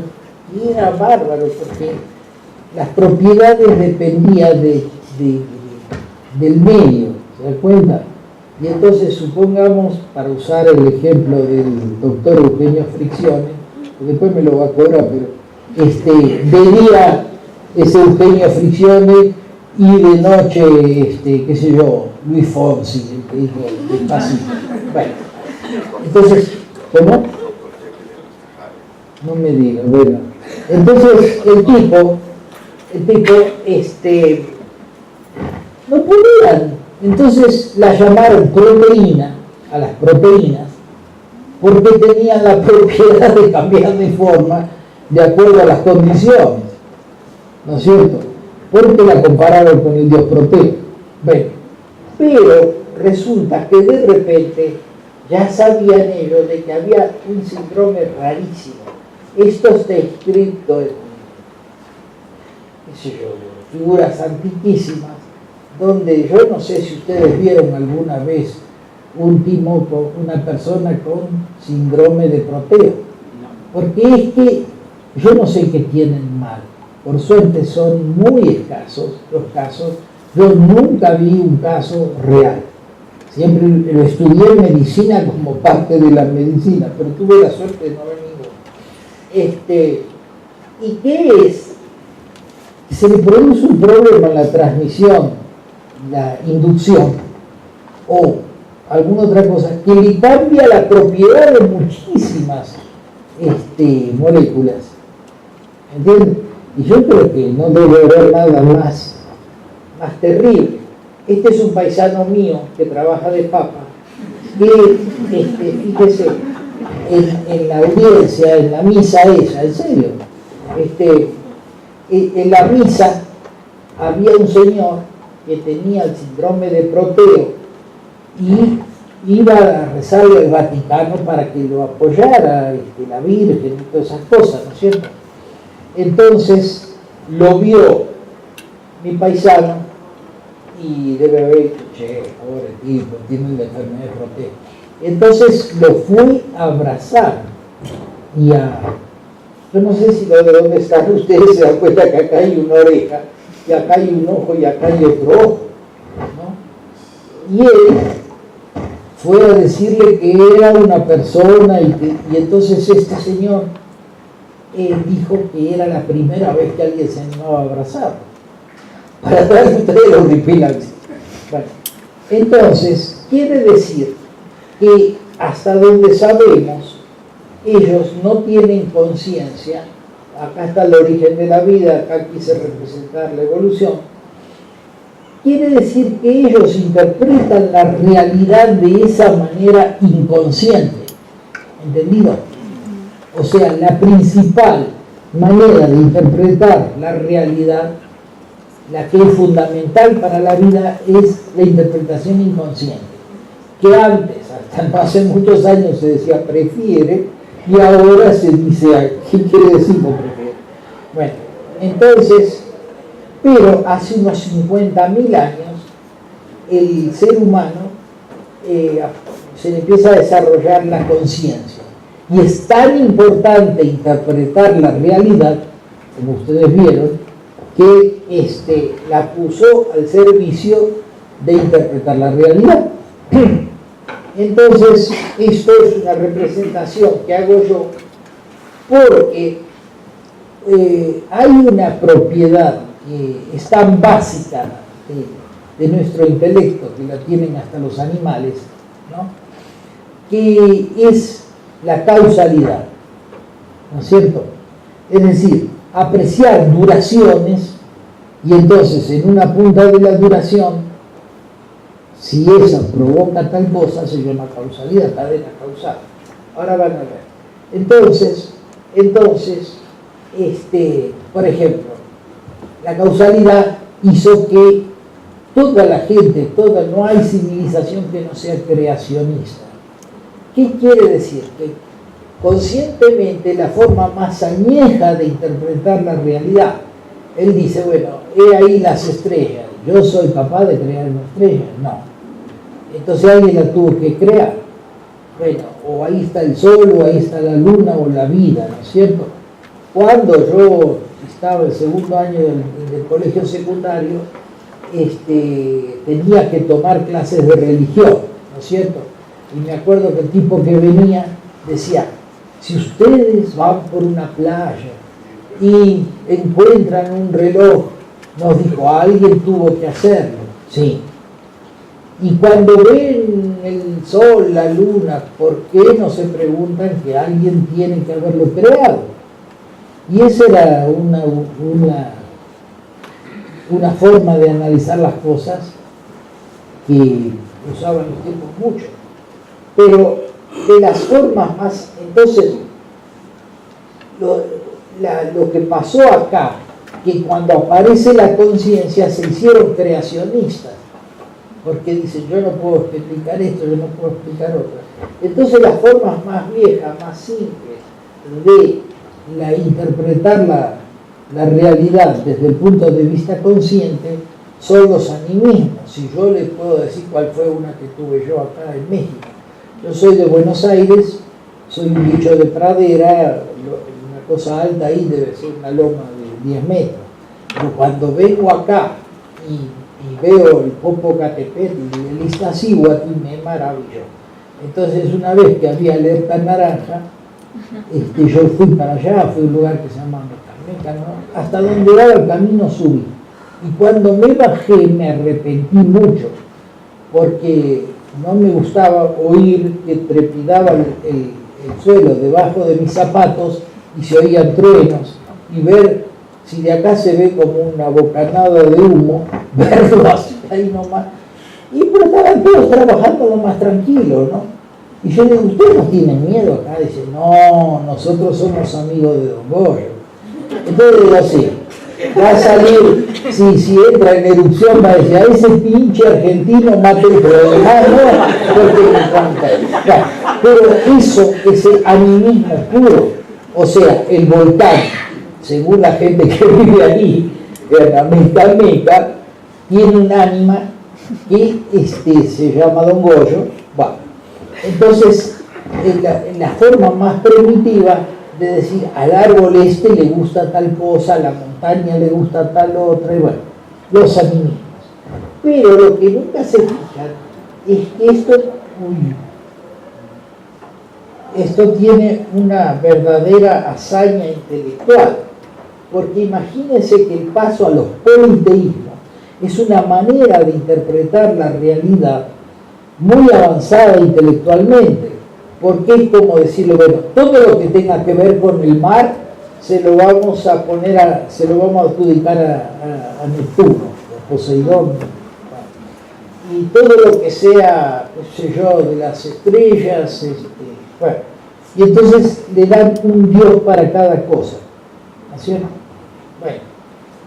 Speaker 2: y era bárbaro, porque las propiedades dependían del medio, ¿se dan cuenta? Y entonces supongamos, para usar el ejemplo del doctor Eugenio Friccione, que después me lo va a cobrar, pero venía ese Eugenio Friccione y de noche, qué sé yo, Luis Fonsi, el que dijo Despacito. Bueno, entonces, ¿cómo? No me diga, bueno. Entonces el tipo, no podían. Entonces la llamaron proteína, a las proteínas, porque tenían la propiedad de cambiar de forma de acuerdo a las condiciones, ¿no es cierto? Porque la compararon con el dios Proteo. Bueno, pero resulta que de repente ya sabían ellos de que había un síndrome rarísimo. Esto está escrito en, qué sé yo, figuras antiquísimas, donde yo no sé si ustedes vieron alguna vez una persona con síndrome de Proteo, porque es que yo no sé qué tienen mal, por suerte son muy escasos los casos, yo nunca vi un caso real, siempre lo estudié en medicina como parte de la medicina, pero tuve la suerte de no ver ninguno. ¿Y qué es? Se le produce un problema en la transmisión, la inducción o alguna otra cosa que le cambia la propiedad de muchísimas moléculas, ¿entienden? Y yo creo que no debe haber nada más terrible. Este es un paisano mío que trabaja de papa, que fíjese, en la audiencia, en la misa esa, en serio, en la misa había un señor que tenía el síndrome de Proteo y iba a rezarle al Vaticano para que lo apoyara, la Virgen y todas esas cosas, ¿no es cierto? Entonces lo vio mi paisano y debe haber dicho, che, pobre tipo, tiene la enfermedad de Proteo. Entonces lo fui a abrazar y yo no sé si de dónde están ustedes, se dan cuenta que acá hay una oreja y acá hay un ojo y acá hay otro ojo, ¿no? Y él fue a decirle que era una persona y entonces este señor dijo que era la primera vez que alguien se animaba a abrazarlo para darle ustedes la horripilancia. Bueno, Entonces, quiere decir que hasta donde sabemos, ellos no tienen conciencia. Acá está el origen de la vida, acá quise representar la evolución. Quiere decir que ellos interpretan la realidad de esa manera inconsciente. ¿Entendido? O sea, la principal manera de interpretar la realidad, la que es fundamental para la vida, es la interpretación inconsciente. Que antes, hasta no hace muchos años, se decía prefiere, y ahora se dice, ¿qué quiere decir con prefiere? Bueno, entonces, pero hace unos 50.000 años, el ser humano se le empieza a desarrollar la conciencia. Y es tan importante interpretar la realidad, como ustedes vieron, que la puso al servicio de interpretar la realidad. Entonces, esto es una representación que hago yo porque hay una propiedad que es tan básica de nuestro intelecto, que la tienen hasta los animales, ¿no? Que es la causalidad, ¿no es cierto? Es decir, apreciar duraciones y entonces en una punta de la duración, si esa provoca tal cosa, se llama causalidad, cadena causal. Ahora van a ver. Entonces, por ejemplo, la causalidad hizo que toda la gente, no hay civilización que no sea creacionista. ¿Qué quiere decir? Que conscientemente la forma más añeja de interpretar la realidad, él dice, bueno, he ahí las estrellas, yo soy capaz de crear una estrella, no. Entonces alguien la tuvo que crear. Bueno, o ahí está el sol, o ahí está la luna, o la vida, ¿no es cierto? Cuando yo estaba en el segundo año del colegio secundario, tenía que tomar clases de religión, ¿no es cierto? Y me acuerdo que el tipo que venía decía, si ustedes van por una playa y encuentran un reloj, nos dijo, alguien tuvo que hacerlo, sí. Y cuando ven el sol, la luna, ¿por qué no se preguntan que alguien tiene que haberlo creado? Y esa era una forma de analizar las cosas que usaban los tiempos mucho. Pero de las formas más, entonces, lo que pasó acá, que cuando aparece la conciencia se hicieron creacionistas, porque dicen, yo no puedo explicar esto, yo no puedo explicar otra. Entonces las formas más viejas, más simples de interpretar la realidad desde el punto de vista consciente son los animismos. Si yo les puedo decir cuál fue una que tuve yo acá en México. Yo soy de Buenos Aires, soy un bicho de pradera, una cosa alta ahí debe ser una loma de 10 metros. Pero cuando vengo acá y veo el Popocatépetl y el Iztaccíhuatl, me maravilló. Entonces una vez que había alerta naranja, yo fui para allá, fui a un lugar que se llama Mecameca, ¿no? Hasta donde daba el camino subí. Y cuando me bajé me arrepentí mucho, porque no me gustaba oír que trepidaba el suelo debajo de mis zapatos y se oían truenos, y ver si de acá se ve como una bocanada de humo, verlo así ahí nomás. Pero estaban todos trabajando lo más tranquilo, ¿no? Y yo le digo, ¿ustedes no tienen miedo acá? Dice, no, nosotros somos amigos de Don Goyo. Entonces digo, sí, va a salir, si entra en erupción va a decir, a ese pinche argentino mate, pero además no, porque me encanta. Ya, pero eso es el animismo puro, o sea, el volcán, según la gente que vive ahí, en la Meca, tiene un ánima que se llama Don Goyo. Bueno, entonces, la forma más primitiva de decir, al árbol le gusta tal cosa, a la montaña le gusta tal otra, y bueno, los animismos. Pero lo que nunca se fijan es que esto tiene una verdadera hazaña intelectual, porque imagínense que el paso a los politeísmos, es una manera de interpretar la realidad muy avanzada intelectualmente, porque es como decirlo, bueno, todo lo que tenga que ver con el mar se lo vamos a adjudicar a Neptuno, a Poseidón, y todo lo que sea, qué sé yo, de las estrellas, bueno, y entonces le dan un dios para cada cosa, ¿no es cierto? Bueno,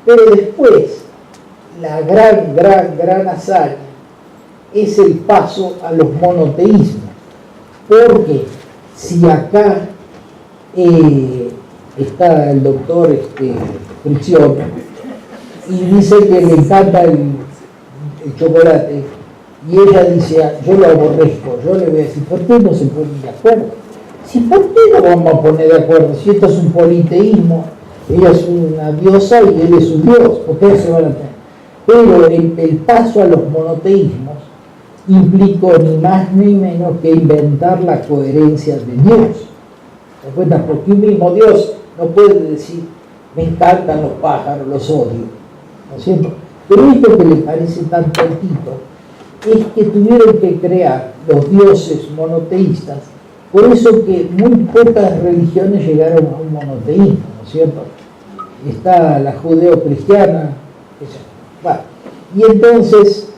Speaker 2: pero después, la gran hazaña es el paso a los monoteísmos, porque si acá está el doctor Friccione y dice que le encanta el chocolate, y ella dice, yo lo aborrezco, yo le voy a decir, ¿por qué no se ponen de acuerdo? Si, ¿por qué no vamos a poner de acuerdo? Si esto es un politeísmo, ella es una diosa y él es un dios, ¿por qué se van a tener? Pero el paso a los monoteísmos implicó ni más ni menos que inventar la coherencia de Dios. ¿Te das cuenta? Porque un mismo Dios no puede decir, me encantan los pájaros, los odio, ¿no es cierto? Pero esto que le parece tan tontito es que tuvieron que crear los dioses monoteístas, por eso que muy pocas religiones llegaron a un monoteísmo, ¿no es cierto? Está la judeo-cristiana, bueno, y entonces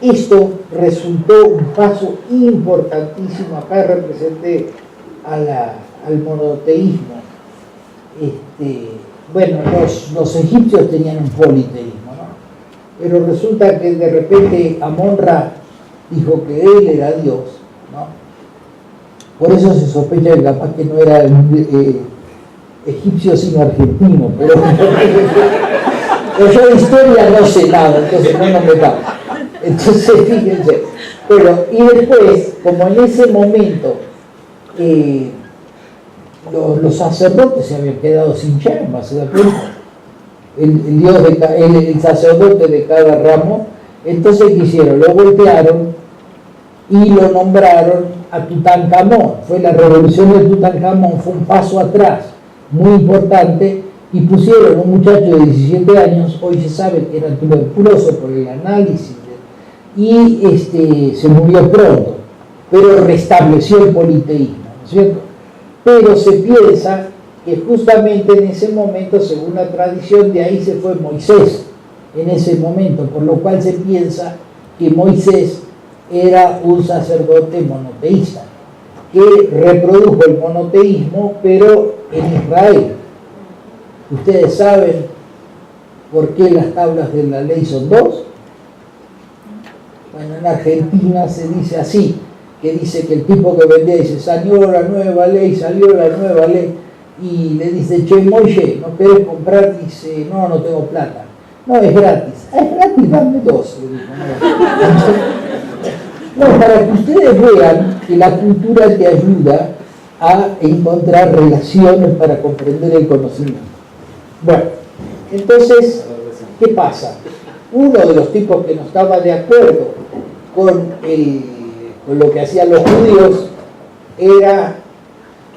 Speaker 2: esto resultó un paso importantísimo. Acá representé al monoteísmo. Bueno, los egipcios tenían un politeísmo, ¿no? Pero resulta que de repente Amon-Ra dijo que él era Dios, ¿no? Por eso se sospecha que capaz que no era egipcio sino argentino, pero yo de historia no sé nada, entonces no me metamos. Entonces fíjense, pero y después, como en ese momento los sacerdotes se habían quedado sin chamba, ¿se da cuenta? El sacerdote de cada ramo, entonces ¿qué hicieron? Lo voltearon y lo nombraron a Tutankamón. Fue la revolución de Tutankamón, fue un paso atrás muy importante, y pusieron un muchacho de 17 años, hoy se sabe que era tuberculoso por el análisis, y se murió pronto, pero restableció el politeísmo, ¿no es cierto? Pero se piensa que justamente en ese momento, según la tradición, de ahí se fue Moisés, en ese momento, por lo cual se piensa que Moisés era un sacerdote monoteísta, que reprodujo el monoteísmo, pero en Israel. ¿Ustedes saben por qué las tablas de la ley son dos? Bueno, en Argentina se dice así, que dice que el tipo que vendía dice, salió la nueva ley, y le dice, che, Moisés, ¿no querés comprar? Dice, no tengo plata. No, es gratis. Es gratis, dame dos. No, para que ustedes vean que la cultura te ayuda a encontrar relaciones para comprender el conocimiento. Bueno, entonces, ¿qué pasa? Uno de los tipos que no estaba de acuerdo con lo que hacían los judíos era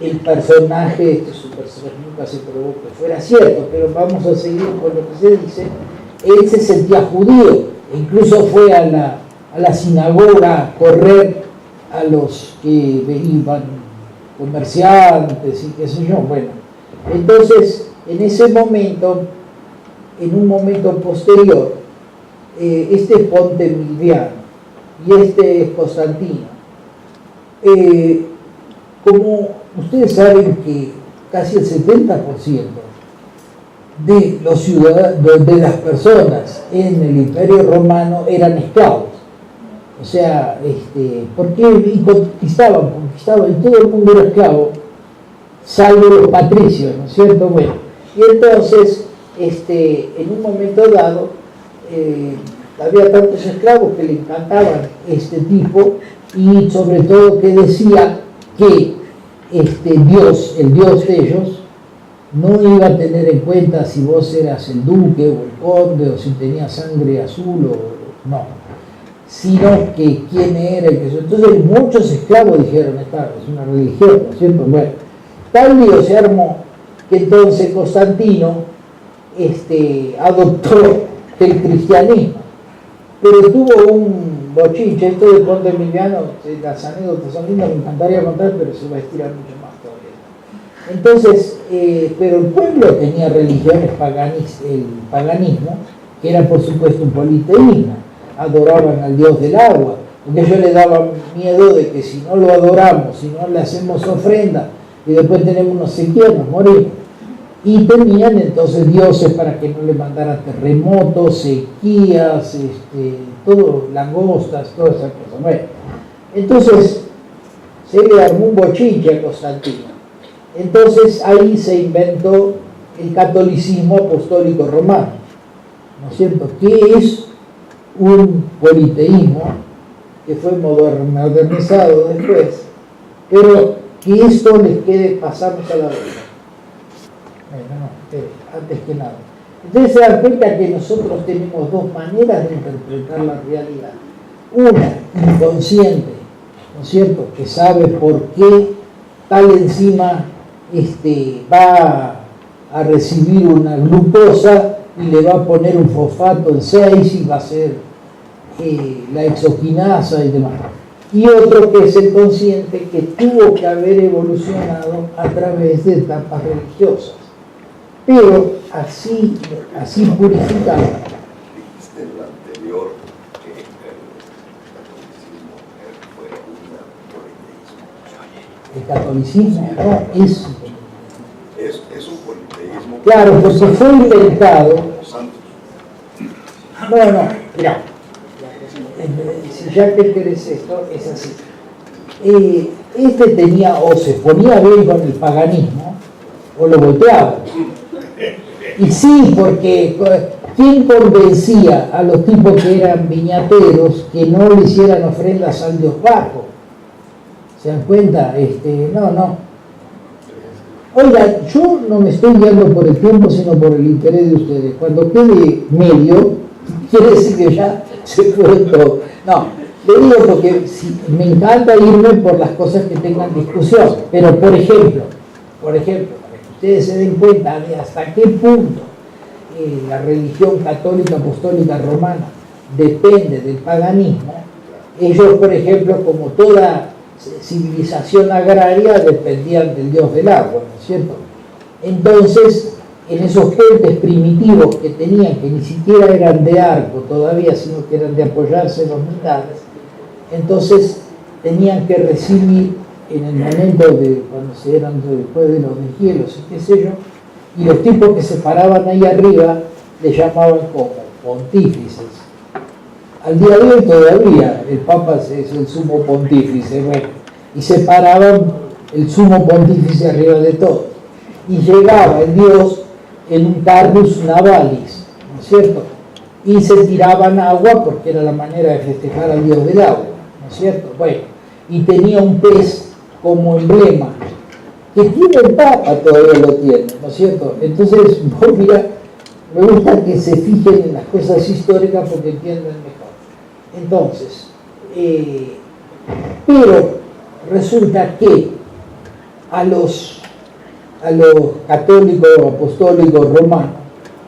Speaker 2: el personaje, su personaje nunca se probó que fuera cierto, pero vamos a seguir con lo que se dice. Él se sentía judío, e incluso fue a la sinagoga a correr a los que iban comerciantes y qué sé yo. Bueno, entonces en ese momento, en un momento posterior, este es Ponte Milviano y este es Constantino. Como ustedes saben que casi el 70% de los ciudadanos, de las personas en el Imperio Romano eran esclavos. O sea, porque conquistaban, y todo el mundo era esclavo, salvo los patricios, ¿no es cierto? Bueno, y entonces, en un momento dado, había tantos esclavos que le encantaban este tipo, y sobre todo que decía que Dios, el Dios de ellos, no iba a tener en cuenta si vos eras el duque o el conde o si tenías sangre azul o no, sino que quién era el que... Entonces muchos esclavos dijeron, esta es una religión, ¿no es cierto? Bueno, tal lío se armó que entonces Constantino adoptó el cristianismo, pero tuvo un bochinche. Esto de Ponte Emiliano, las anécdotas son lindas, me encantaría contar, pero se va a estirar mucho más todavía. Entonces, pero el pueblo tenía religiones el paganismo, que era por supuesto un politeísmo, adoraban al dios del agua, porque ellos le daban miedo de que si no lo adoramos, si no le hacemos ofrenda, y después tenemos unos sequías, nos morimos. Y tenían entonces dioses para que no le mandaran terremotos, sequías, todo, langostas, todas esas cosas. Bueno, entonces se le armó un bochinche a Constantino. Entonces ahí se inventó el catolicismo apostólico romano, ¿no es cierto? Que es un politeísmo que fue modernizado después, pero que esto les quede, pasamos a la vez. Antes que nada. Entonces se dan cuenta que nosotros tenemos dos maneras de interpretar la realidad. Una, inconsciente, ¿no es cierto?, que sabe por qué tal enzima va a recibir una glucosa y le va a poner un fosfato en 6 y va a ser la exoquinasa y demás. Y otro que es el consciente, que tuvo que haber evolucionado a través de etapas religiosas. Pero así purificado.
Speaker 3: Dijiste en lo anterior que el catolicismo fue un politeísmo.
Speaker 2: El catolicismo no
Speaker 3: Es un politeísmo.
Speaker 2: Claro, porque fue inventado. No, mira. Si ya que querés esto, es así. Tenía, o se ponía bien con el paganismo, o lo volteaba. Y sí, porque ¿quién convencía a los tipos que eran viñateros que no le hicieran ofrendas al dios Baco? ¿Se dan cuenta? No. Oiga, yo no me estoy guiando por el tiempo, sino por el interés de ustedes. Cuando quede medio, quiere decir que ya se fue todo. No, le digo porque me encanta irme por las cosas que tengan discusión. Pero, por ejemplo, para que ustedes se den cuenta de hasta qué punto la religión católica apostólica romana depende del paganismo, ellos, por ejemplo, como toda civilización agraria, dependían del dios del agua, ¿no es cierto? Entonces, en esos puentes primitivos que tenían, que ni siquiera eran de arco todavía, sino que eran de apoyarse en los milagros, entonces tenían que recibir en el momento de cuando se eran después de los deshielos y qué sé yo, y los tipos que se paraban ahí arriba le llamaban como pontífices. Al día de hoy todavía el Papa es el sumo pontífice, bueno, y se paraban el sumo pontífice arriba de todo. Y llegaba el Dios en un carrus navalis, ¿no es cierto? Y se tiraban agua porque era la manera de festejar al Dios del agua, ¿no es cierto? Bueno, y tenía un pez como emblema, que tiene el Papa, todavía lo tiene, ¿no es cierto? Entonces, mira, me gusta que se fijen en las cosas históricas porque entienden mejor. Entonces, pero resulta que a los católicos apostólicos romanos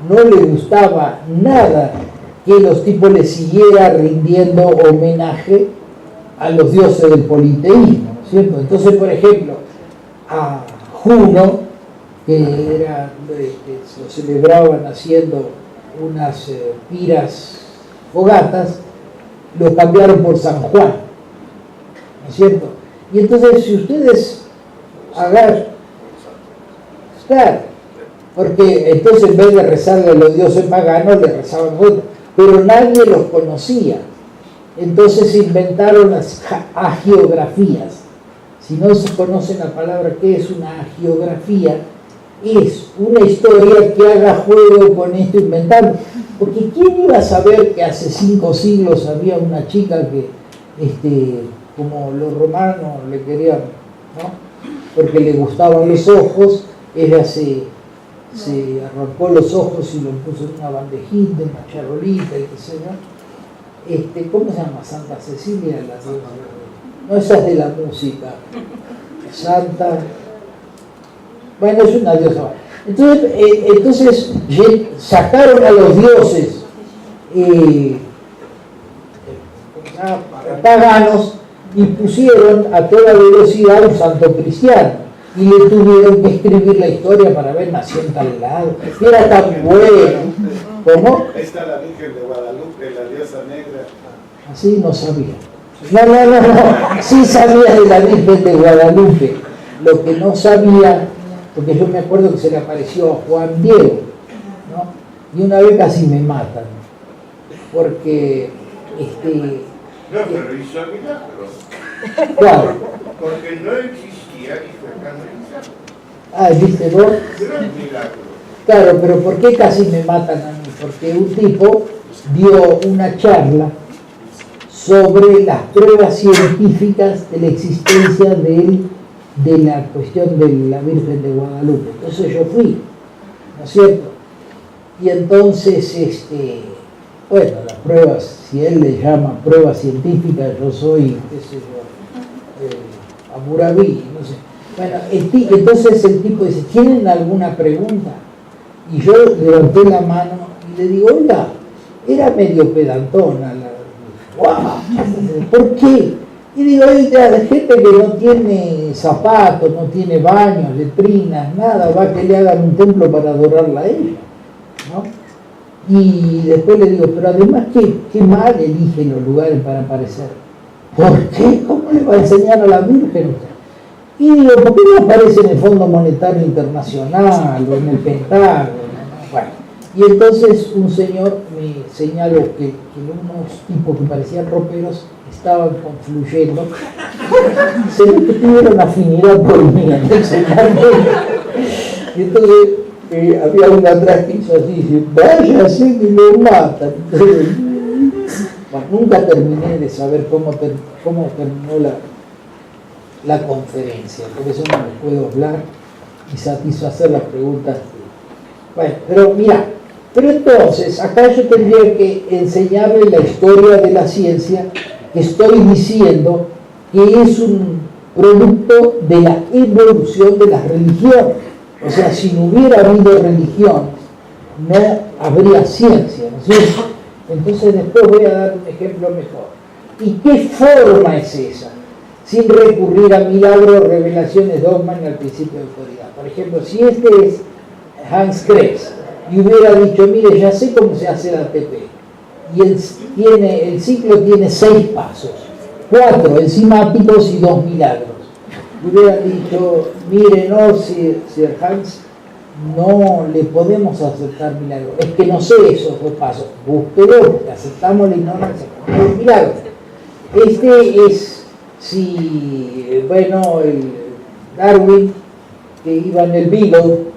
Speaker 2: no les gustaba nada que los tipos les siguieran rindiendo homenaje a los dioses del politeísmo, ¿no es cierto? Entonces, por ejemplo, a Juno, que lo celebraban haciendo unas piras fogatas, lo cambiaron por San Juan, ¿no es cierto? Y entonces, si ustedes agarran, claro, porque entonces en vez de rezarle a los dioses paganos, le rezaban a otros, pero nadie los conocía. Entonces inventaron las hagiografías. Si no se conoce la palabra, ¿qué es una hagiografía? Es una historia que haga juego con esto inventando. Porque ¿quién iba a saber que hace 5 siglos había una chica que, como los romanos le querían, ¿no? Porque le gustaban los ojos, ella se arrancó los ojos y lo puso en una bandejita, en una charolita y qué sé yo. ¿Cómo se llama? Santa Cecilia, no, esa es de la música. Santa, bueno, es una diosa. Entonces sacaron a los dioses paganos, y pusieron a toda velocidad un santo cristiano. Y le tuvieron que escribir la historia para ver, nació en tal lado. Y era tan bueno. ¿Cómo?
Speaker 4: Ahí está la Virgen de Guadalupe, la diosa negra.
Speaker 2: Así no sabía. No. Sí sabía de la Virgen de Guadalupe. Lo que no sabía, porque yo me acuerdo que se le apareció a Juan Diego, ¿no? Y una vez casi me matan. Porque,
Speaker 5: No, pero hizo milagros.
Speaker 2: claro.
Speaker 5: Porque no existía y fue canonizado.
Speaker 2: Ah, ¿viste vos?
Speaker 5: Gran milagro.
Speaker 2: Claro, pero ¿por qué casi me matan a mí? Porque un tipo dio una charla sobre las pruebas científicas de la existencia de la cuestión de la Virgen de Guadalupe. Entonces yo fui, ¿no es cierto? Y entonces, bueno, las pruebas, si él le llama pruebas científicas, yo soy, qué sé yo, Hammurabi, no sé. Bueno, entonces el tipo dice, ¿tienen alguna pregunta? Y yo levanté la mano y le digo, oiga, era medio pedantona, ¡guau! ¿Por qué? Y digo, oiga, la gente que no tiene zapatos, no tiene baños, letrinas, nada, va a que le hagan un templo para adorarla a ella, ¿no? Y después le digo, pero además, qué mal elige los lugares para aparecer. ¿Por qué? ¿Cómo le va a enseñar a la Virgen usted? Y digo, ¿por qué no aparece en el Fondo Monetario Internacional o en el Pentágono? Bueno, y entonces un señor me señaló que unos tipos que parecían roperos estaban confluyendo. Se ve que tuvieron afinidad por mí, enseñarme. Y entonces había una atrás que hizo así, dice, váyase que lo matan. Bueno, nunca terminé de saber cómo terminó la conferencia, por eso no les puedo hablar y satisfacer las preguntas. Bueno, pero mira, pero entonces acá yo tendría que enseñarle la historia de la ciencia, que estoy diciendo que es un producto de la evolución de las religiones. O sea, si no hubiera habido religión, no habría ciencia, ¿no es cierto? Entonces después voy a dar un ejemplo mejor. ¿Y qué forma es esa? Sin recurrir a milagros, revelaciones, dogmas ni al principio de autoridad. Por ejemplo, si este es Hans Krebs y hubiera dicho, mire, ya sé cómo se hace la ATP, y el ciclo tiene 6 pasos, 4 enzimáticos y 2 milagros. Y hubiera dicho, mire, no, Sir Hans, no le podemos aceptar milagros, es que no sé esos 2 pasos, búsquelo, aceptamos la ignorancia, no es milagro. Este es, si, bueno, el Darwin, que iba en el Beagle,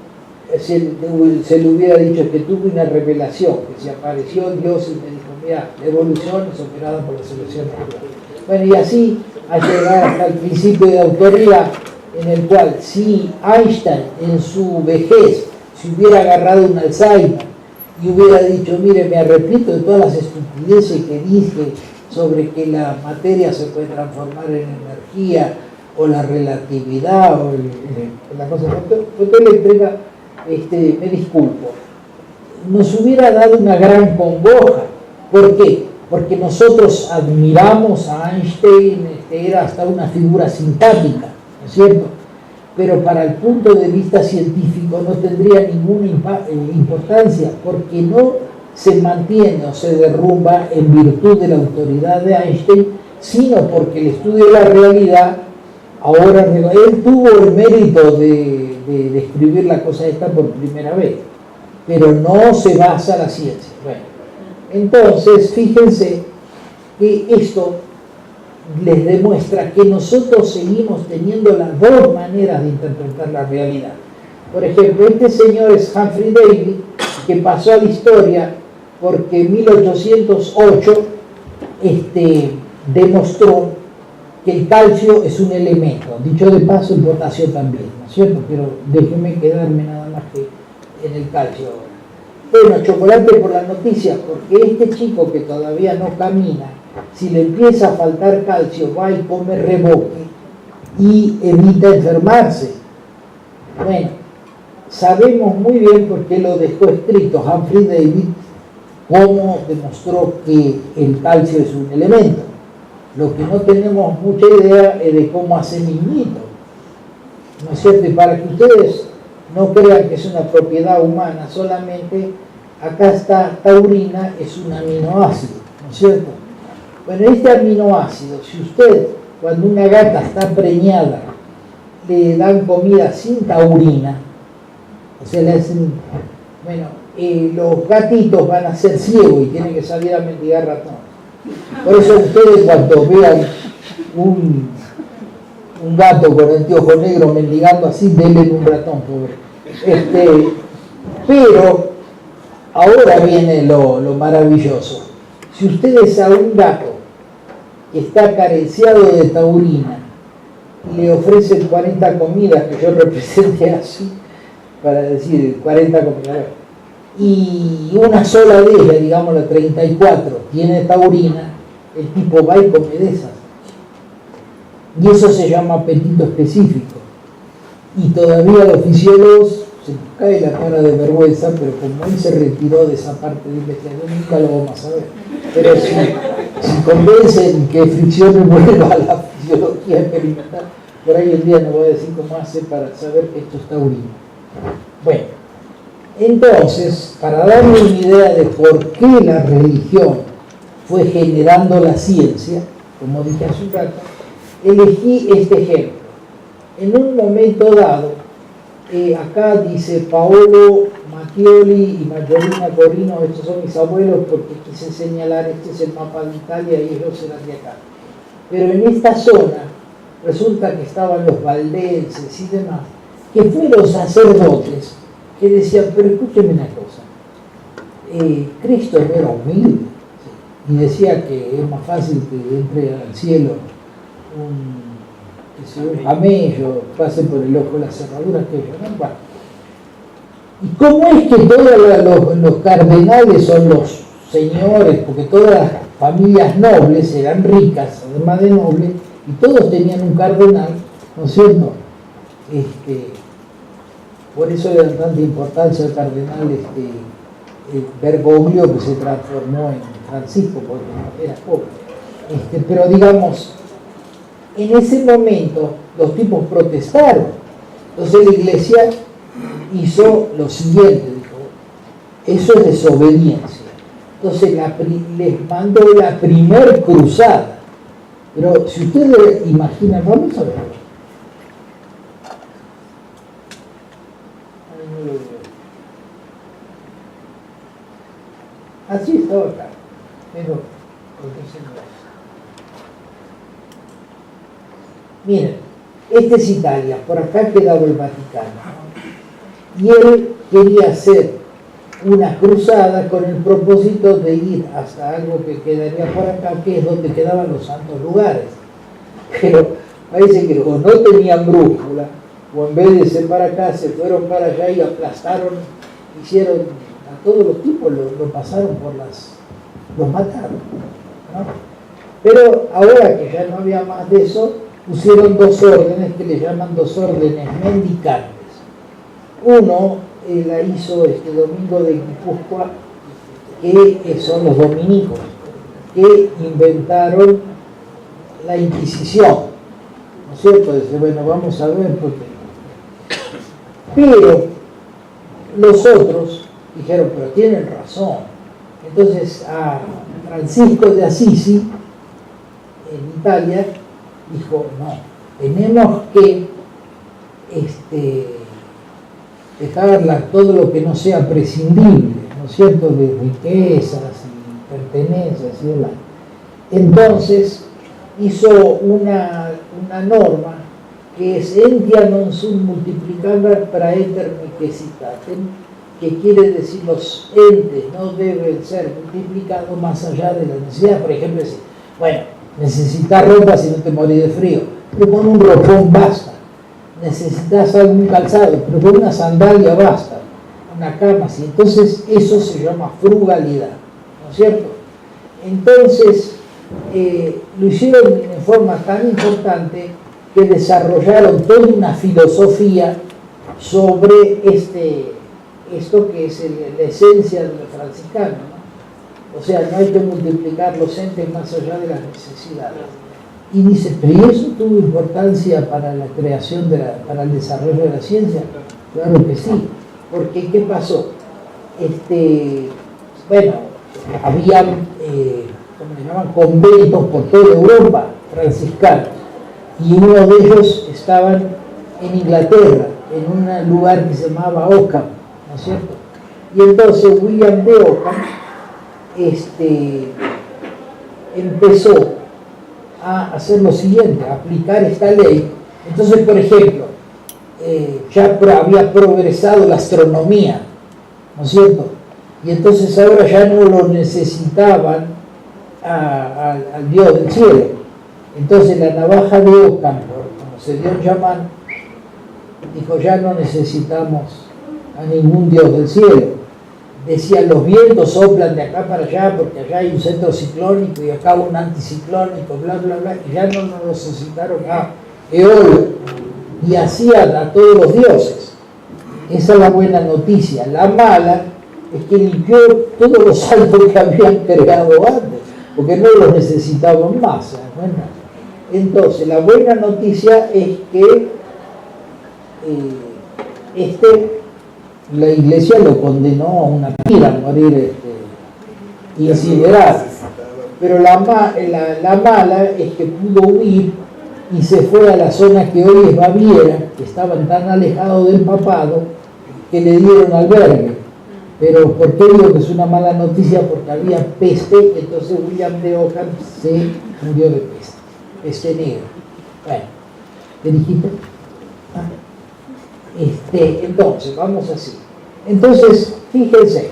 Speaker 2: se le hubiera dicho que tuvo una revelación, que se apareció Dios y me dijo, mira, la evolución es operada por la selección natural. Bueno, y así a llegar hasta el principio de autoridad, en el cual si Einstein en su vejez se hubiera agarrado un Alzheimer y hubiera dicho, mire, me arrepiento de todas las estupideces que dije sobre que la materia se puede transformar en energía, o la relatividad, o la cosa, entonces le entrega, me disculpo, nos hubiera dado una gran congoja. ¿Por qué? Porque nosotros admiramos a Einstein, era hasta una figura simpática, ¿no es cierto? Pero para el punto de vista científico no tendría ninguna importancia, porque no se mantiene o se derrumba en virtud de la autoridad de Einstein, sino porque el estudio de la realidad, ahora él tuvo el mérito de describir la cosa esta por primera vez, pero no se basa la ciencia. Bueno, entonces fíjense que esto les demuestra que nosotros seguimos teniendo las 2 maneras de interpretar la realidad. Por ejemplo, este señor es Humphrey Davy, que pasó a la historia porque en 1808 demostró que el calcio es un elemento, dicho de paso el potasio también, ¿no es cierto? Pero déjenme quedarme nada más que en el calcio ahora. Bueno, chocolate por la noticia, porque este chico que todavía no camina, si le empieza a faltar calcio, va y come reboque y evita enfermarse. Bueno, sabemos muy bien por qué lo dejó escrito Humphrey Davy, cómo demostró que el calcio es un elemento. Lo que no tenemos mucha idea es de cómo hace Mignito, ¿no es cierto? Y para que ustedes no crean que es una propiedad humana solamente, acá está taurina, es un aminoácido, ¿no es cierto? Bueno, este aminoácido, si usted, cuando una gata está preñada, le dan comida sin taurina, o sea, le hacen, bueno, los gatitos van a ser ciegos y tienen que salir a mendigar ratón. Por eso ustedes cuando vean un gato con anteojo negro mendigando así, denle un ratón, pobre. Pero ahora viene lo maravilloso. Si ustedes a un gato que está carenciado de taurina le ofrecen 40 comidas, que yo representé así, para decir 40 comidas, y una sola de ellas, digamos la 34, tiene taurina, el tipo va y come de esas. Y eso se llama apetito específico. Y todavía los fisiólogos se nos cae la cara de vergüenza, pero como él se retiró de esa parte de investigación, nunca lo vamos a saber. Pero si convencen que Fricción vuelva a la fisiología experimental, por ahí el día no voy a decir cómo hace para saber que esto es taurino. Bueno, entonces, para darle una idea de por qué la religión fue generando la ciencia, como dije hace un rato, elegí este ejemplo. En un momento dado, acá dice Paolo Mattioli y Magdalena Corino, estos son mis abuelos porque quise señalar, este es el mapa de Italia y ellos eran de acá. Pero en esta zona resulta que estaban los valdenses y demás, que fueron sacerdotes que decían, pero escúcheme una cosa, Cristo no era humilde, y decía que es más fácil que entre al cielo un camello, pase por el ojo de la cerradura que ellos, ¿no? Bueno. ¿Y cómo es que todos los cardenales son los señores? Porque todas las familias nobles eran ricas, además de nobles, y todos tenían un cardenal, ¿no es cierto? Por eso le dan tanta importancia al cardenal Bergoglio, que se transformó en Francisco, porque era pobre. Pero digamos, en ese momento los tipos protestaron. Entonces la iglesia hizo lo siguiente, dijo, eso es desobediencia. Entonces les mandó la primer cruzada. Pero si ustedes imaginan, vamos a ver. Así estaba acá, pero ¿por qué se lo hace? Miren, este es Italia, por acá quedaba el Vaticano. Y él quería hacer una cruzada con el propósito de ir hasta algo que quedaría por acá, que es donde quedaban los santos lugares. Pero parece que o no tenían brújula, o en vez de ser para acá, se fueron para allá y aplastaron, hicieron a todos los tipos, lo pasaron por los mataron, ¿no? Pero ahora que ya no había más de eso, pusieron dos órdenes que le llaman dos órdenes mendicantes. Uno la hizo Domingo de Guipúzcoa, que son los dominicos, que inventaron la Inquisición, ¿no es cierto? Dice, bueno, vamos a ver por qué. Pero los otros dijeron, pero tienen razón. Entonces a Francisco de Assisi, en Italia, dijo, no, tenemos que dejar todo lo que no sea prescindible, ¿no es cierto?, de riquezas y pertenencias y demás. Entonces hizo una norma que es entia non sum multiplicanda praeter necessitatem, que quiere decir los entes no deben ser multiplicados más allá de la necesidad. Por ejemplo, decir, bueno, necesitas ropa si no te morís de frío, pero con un ropón basta. Necesitas algún calzado, pero con una sandalia basta. Una cama, sí. Entonces eso se llama frugalidad, ¿no es cierto? Entonces lo hicieron de forma tan importante que desarrollaron toda una filosofía sobre esto que es la esencia de los franciscanos, ¿no? O sea, no hay que multiplicar los entes más allá de las necesidades. Y dice, pero ¿eso tuvo importancia para la creación, para el desarrollo de la ciencia? Claro que sí, porque ¿qué pasó? Bueno, habían, ¿cómo le llaman? Conventos por toda Europa, franciscanos, y uno de ellos estaban en Inglaterra, en un lugar que se llamaba Ockham, ¿no es cierto? Y entonces William de Ockham empezó a hacer lo siguiente, a aplicar esta ley. Entonces, por ejemplo, ya había progresado la astronomía, ¿no es cierto? Y entonces ahora ya no lo necesitaban al Dios del cielo. Entonces la navaja de Ockham, como se dio en llamar, dijo, ya no necesitamos a ningún Dios del cielo. Decían, los vientos soplan de acá para allá porque allá hay un centro ciclónico y acá un anticiclónico, bla, bla, bla, y ya no nos necesitaron a Eolo, y hacían a todos los dioses. Esa es la buena noticia. La mala es que limpió todos los santos que habían creado antes, porque no los necesitaban más. Bueno, entonces, la buena noticia es que la iglesia lo condenó a una pira, a morir incinerado. Pero la mala es que pudo huir y se fue a la zona que hoy es Baviera, que estaban tan alejados del papado que le dieron albergue. Pero ¿por qué digo que es una mala noticia? Porque había peste, entonces William de Ockham se murió de peste negra. Bueno, ¿qué dijiste? Entonces, vamos así. Entonces, fíjense,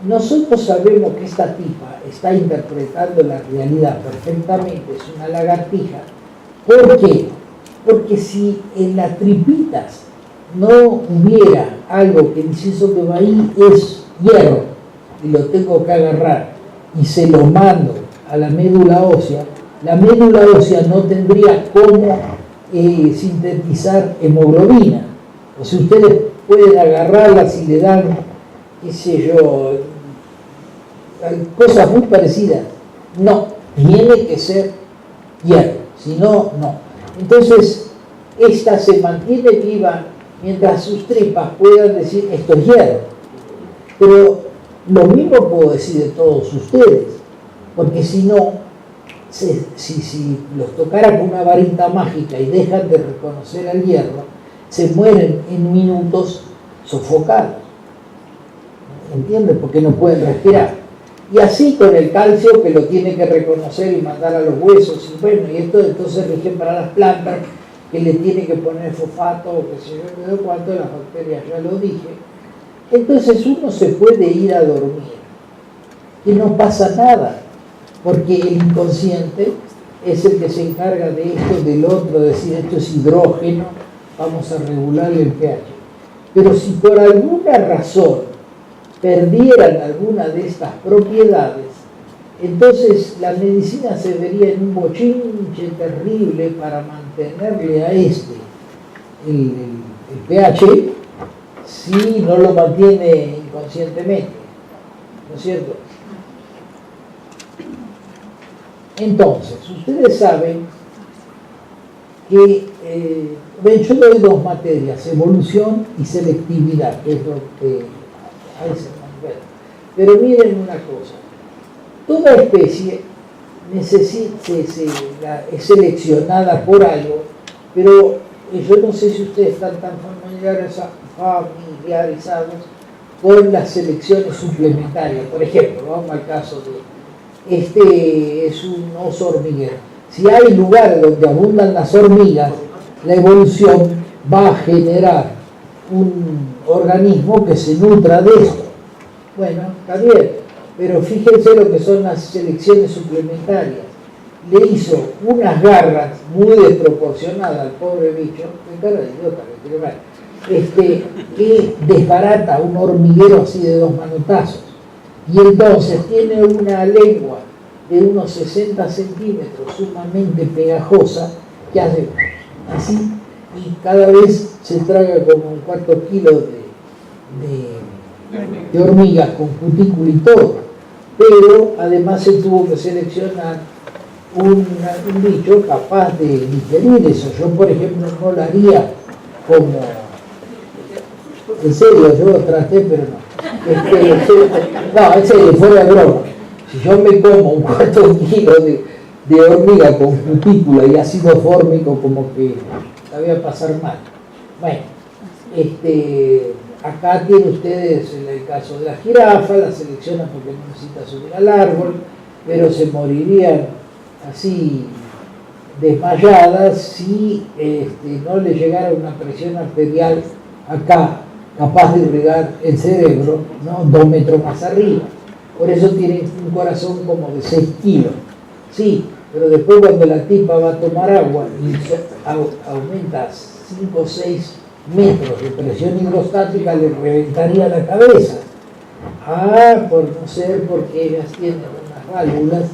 Speaker 2: nosotros sabemos que esta tipa está interpretando la realidad perfectamente, es una lagartija. ¿Por qué? Porque si en las tripitas no hubiera algo que dice eso que va ahí es hierro, y lo tengo que agarrar y se lo mando a la médula ósea, la médula ósea no tendría cómo sintetizar hemoglobina. O sea, ustedes pueden agarrarla si le dan, qué sé yo, cosas muy parecidas. No, tiene que ser hierro, si no, no. Entonces, esta se mantiene viva mientras sus tripas puedan decir esto es hierro. Pero lo mismo puedo decir de todos ustedes, porque si no, si los tocara con una varita mágica y dejan de reconocer al hierro, se mueren en minutos sofocados. ¿Entienden? Porque no pueden respirar. Y así con el calcio, que lo tiene que reconocer y mandar a los huesos, y bueno, y esto entonces rige para las plantas, que le tiene que poner fosfato, o qué sé yo, no sé cuánto, las bacterias, ya lo dije. Entonces uno se puede ir a dormir, y no pasa nada, porque el inconsciente es el que se encarga de esto, del otro, de decir esto es hidrógeno, vamos a regular el pH. Pero si por alguna razón perdieran alguna de estas propiedades, entonces la medicina se vería en un bochinche terrible para mantenerle a el pH si no lo mantiene inconscientemente, ¿no es cierto? Entonces, ustedes saben que yo doy dos materias, evolución y selectividad, que es lo que ahí se convierte. Pero miren una cosa, toda especie es seleccionada por algo, pero yo no sé si ustedes están tan familiarizados con las selecciones suplementarias. Por ejemplo, vamos al caso de es un oso hormiguero. Si hay lugares donde abundan las hormigas, la evolución va a generar un organismo que se nutra de esto. Bueno, está bien, pero fíjense lo que son las selecciones suplementarias. Le hizo unas garras muy desproporcionadas al pobre bicho, qué cara de idiota que desbarata un hormiguero así de 2 manotazos. Y entonces tiene una lengua de unos 60 centímetros sumamente pegajosa que hace así y cada vez se traga como un 1/4 kilo de hormigas con cutícula y todo. Pero además se tuvo que seleccionar un bicho capaz de digerir eso. Yo, por ejemplo, no lo haría como... En serio, yo traté, pero no. No, en serio, fuera de broma. Si yo me como un cuarto kilo de hormiga con cutícula y ácido fórmico, como que la voy a pasar mal. Bueno, acá tienen ustedes el caso de la jirafa, la seleccionan porque no necesita subir al árbol, pero se morirían así desmayadas si no le llegara una presión arterial acá, capaz de irrigar el cerebro, ¿no? 2 metros más arriba. Por eso tiene un corazón como de 6 kilos. Sí, pero después cuando la tipa va a tomar agua y aumenta 5 o 6 metros de presión hidrostática, le reventaría la cabeza. Por no ser porque ellas tienen unas válvulas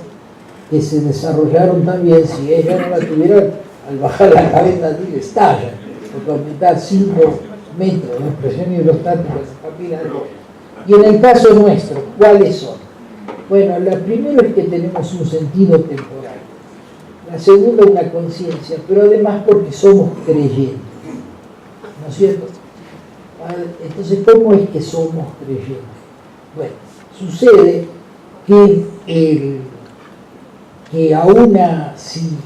Speaker 2: que se desarrollaron también. Si ellas no la tuvieran, al bajar la cabeza le estalla, porque aumentar 5 metros de presión hidrostática en capilares. Y en el caso nuestro, ¿cuáles son? Bueno, la primera es que tenemos un sentido temporal. La segunda, una conciencia, pero además porque somos creyentes. ¿No es cierto? Entonces, ¿cómo es que somos creyentes? Bueno, sucede que aún si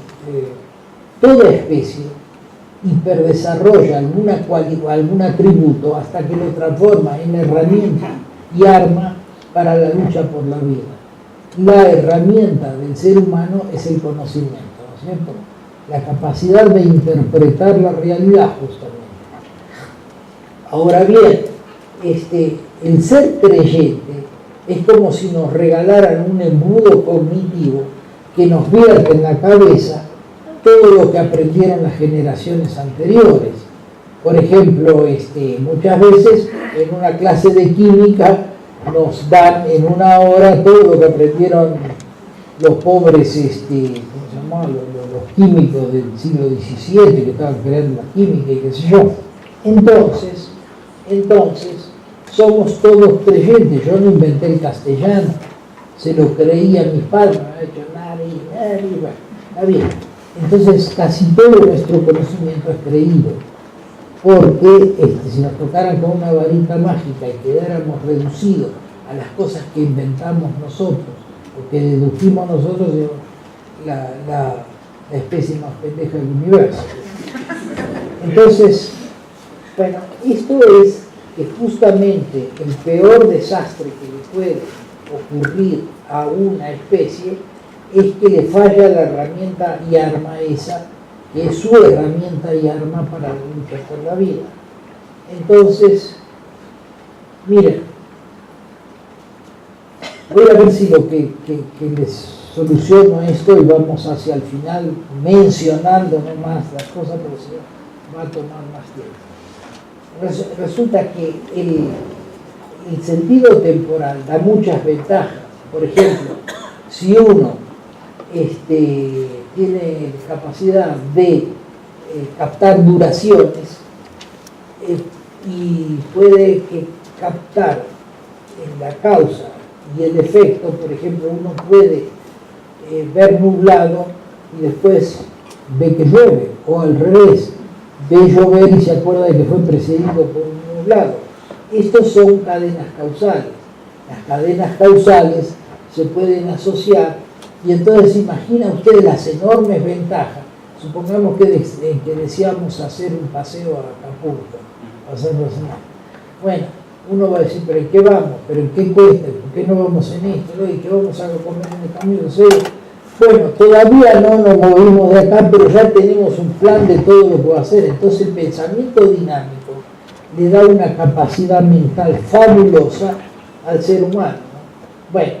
Speaker 2: toda especie hiperdesarrolla algún atributo hasta que lo transforma en herramienta y arma para la lucha por la vida. La herramienta del ser humano es el conocimiento, ¿no es cierto? La capacidad de interpretar la realidad, justamente. Ahora bien, el ser creyente es como si nos regalaran un embudo cognitivo que nos vierte en la cabeza todo lo que aprendieron las generaciones anteriores. Por ejemplo, muchas veces en una clase de química nos dan en una hora todo lo que aprendieron los pobres, ¿cómo se llama? Los químicos del siglo XVII que estaban creando la química y qué sé yo. Entonces, somos todos creyentes. Yo no inventé el castellano, se lo creía mis padres, no ha hecho nadie, bueno, está bien. Entonces, casi todo nuestro conocimiento es creído, porque si nos tocaran con una varita mágica y quedáramos reducidos a las cosas que inventamos nosotros, o que dedujimos nosotros, la especie más pendeja del universo. Entonces, bueno, esto es que justamente el peor desastre que le puede ocurrir a una especie es que le falla la herramienta y arma esa, que es su herramienta y arma para la lucha por la vida. Entonces, miren, voy a ver si lo que les soluciono esto y vamos hacia el final mencionando nomás las cosas, porque si no va a tomar más tiempo. Resulta que el sentido temporal da muchas ventajas. Por ejemplo, si uno tiene capacidad de captar duraciones y puede captar en la causa y el efecto. Por ejemplo, uno puede ver nublado y después ve que llueve, o al revés, ve llover y se acuerda de que fue precedido por un nublado. Estos son cadenas causales. Las cadenas causales se pueden asociar. Y entonces imagina usted las enormes ventajas. Supongamos que deseamos hacer un paseo a Acapulco. Bueno, uno va a decir, ¿pero en qué vamos? ¿Pero en qué cuesta? ¿Por qué no vamos en esto? ¿Y qué vamos a comer en el camino? No sé. Bueno, todavía no nos movimos de acá, pero ya tenemos un plan de todo lo que va a hacer. Entonces el pensamiento dinámico le da una capacidad mental fabulosa al ser humano, ¿no? Bueno,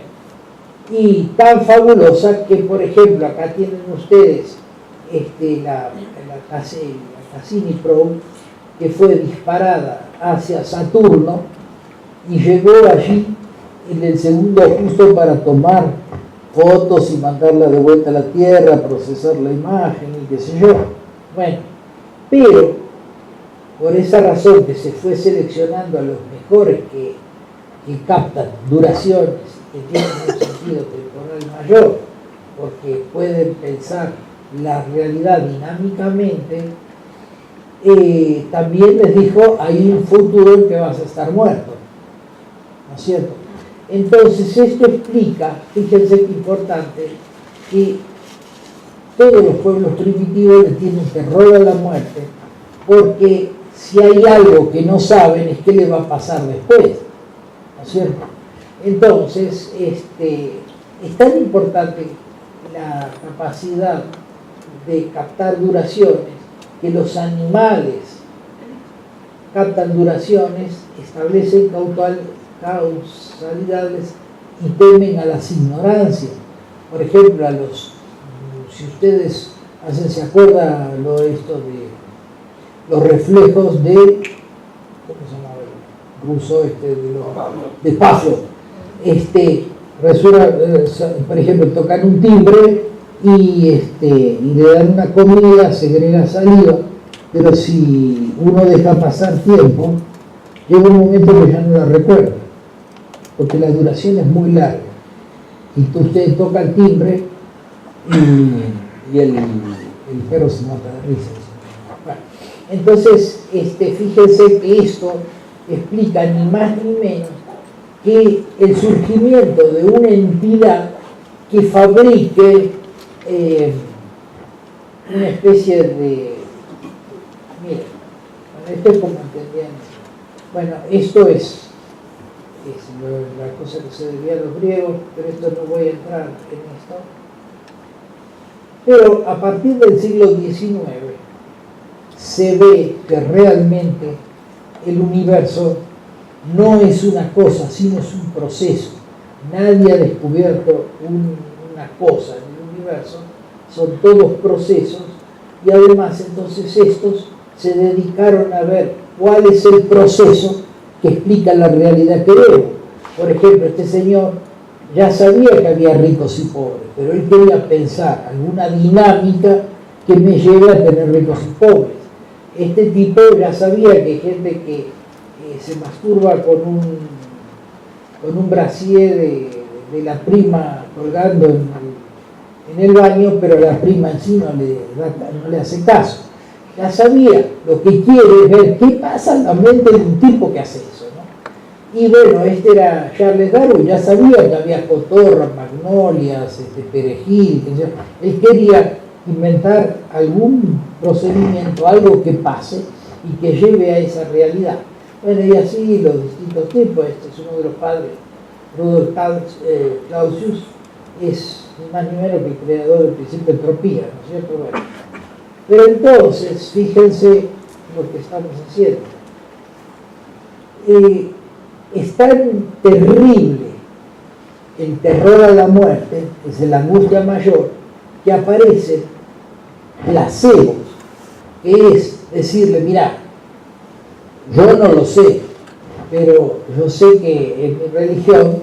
Speaker 2: y tan fabulosa que, por ejemplo, acá tienen ustedes la Cassini Probe, que fue disparada hacia Saturno y llegó allí en el segundo justo para tomar fotos y mandarla de vuelta a la Tierra, procesar la imagen y qué sé yo. Bueno, pero por esa razón que se fue seleccionando a los mejores que captan duraciones, que tienen un sentido temporal mayor, porque pueden pensar la realidad dinámicamente, también les dijo, hay un futuro en que vas a estar muerto, ¿no es cierto? Entonces esto explica, fíjense qué importante, que todos los pueblos primitivos le tienen terror a la muerte, porque si hay algo que no saben es qué le va a pasar después, ¿no es cierto? Entonces, es tan importante la capacidad de captar duraciones, que los animales captan duraciones, establecen causalidades y temen a las ignorancias. Por ejemplo, si ustedes se acuerdan esto de los reflejos de, ¿cómo se llama el ruso de Pavlov? Por ejemplo, tocan un timbre y le dan una comida, segrega saliva, pero si uno deja pasar tiempo, llega un momento que ya no la recuerda, porque la duración es muy larga. Y usted toca el timbre y el perro se mata de risa. Bueno, entonces, fíjense que esto explica ni más ni menos que el surgimiento de una entidad que fabrique una especie de... Miren, esto es como entendían. Bueno, esto es la cosa que se debía a los griegos, pero esto no voy a entrar en esto. Pero a partir del siglo XIX se ve que realmente el universo no es una cosa, sino es un proceso. Nadie ha descubierto una cosa en el universo, son todos procesos, y además entonces estos se dedicaron a ver cuál es el proceso que explica la realidad que vemos. Por ejemplo, este señor ya sabía que había ricos y pobres, pero él quería pensar alguna dinámica que me lleve a tener ricos y pobres. Este tipo ya sabía que hay gente que se masturba con un brasier de la prima colgando en el baño, pero la prima en sí no le hace caso. Ya sabía, lo que quiere es ver qué pasa en la mente de un tipo que hace eso, ¿no? Y bueno, este era Charles Darwin, ya sabía que había cotorras, magnolias, perejil, él quería inventar algún procedimiento, algo que pase y que lleve a esa realidad. Bueno, y así los distintos tipos. Este es uno de los padres, Rudolf Clausius, es ni más ni menos que el creador del principio de entropía, ¿no es cierto? Bueno, pero entonces, fíjense lo que estamos haciendo. Es tan terrible el terror a la muerte, es la angustia mayor, que aparecen placebos, que es decirle, mira, yo no lo sé, pero yo sé que en mi religión,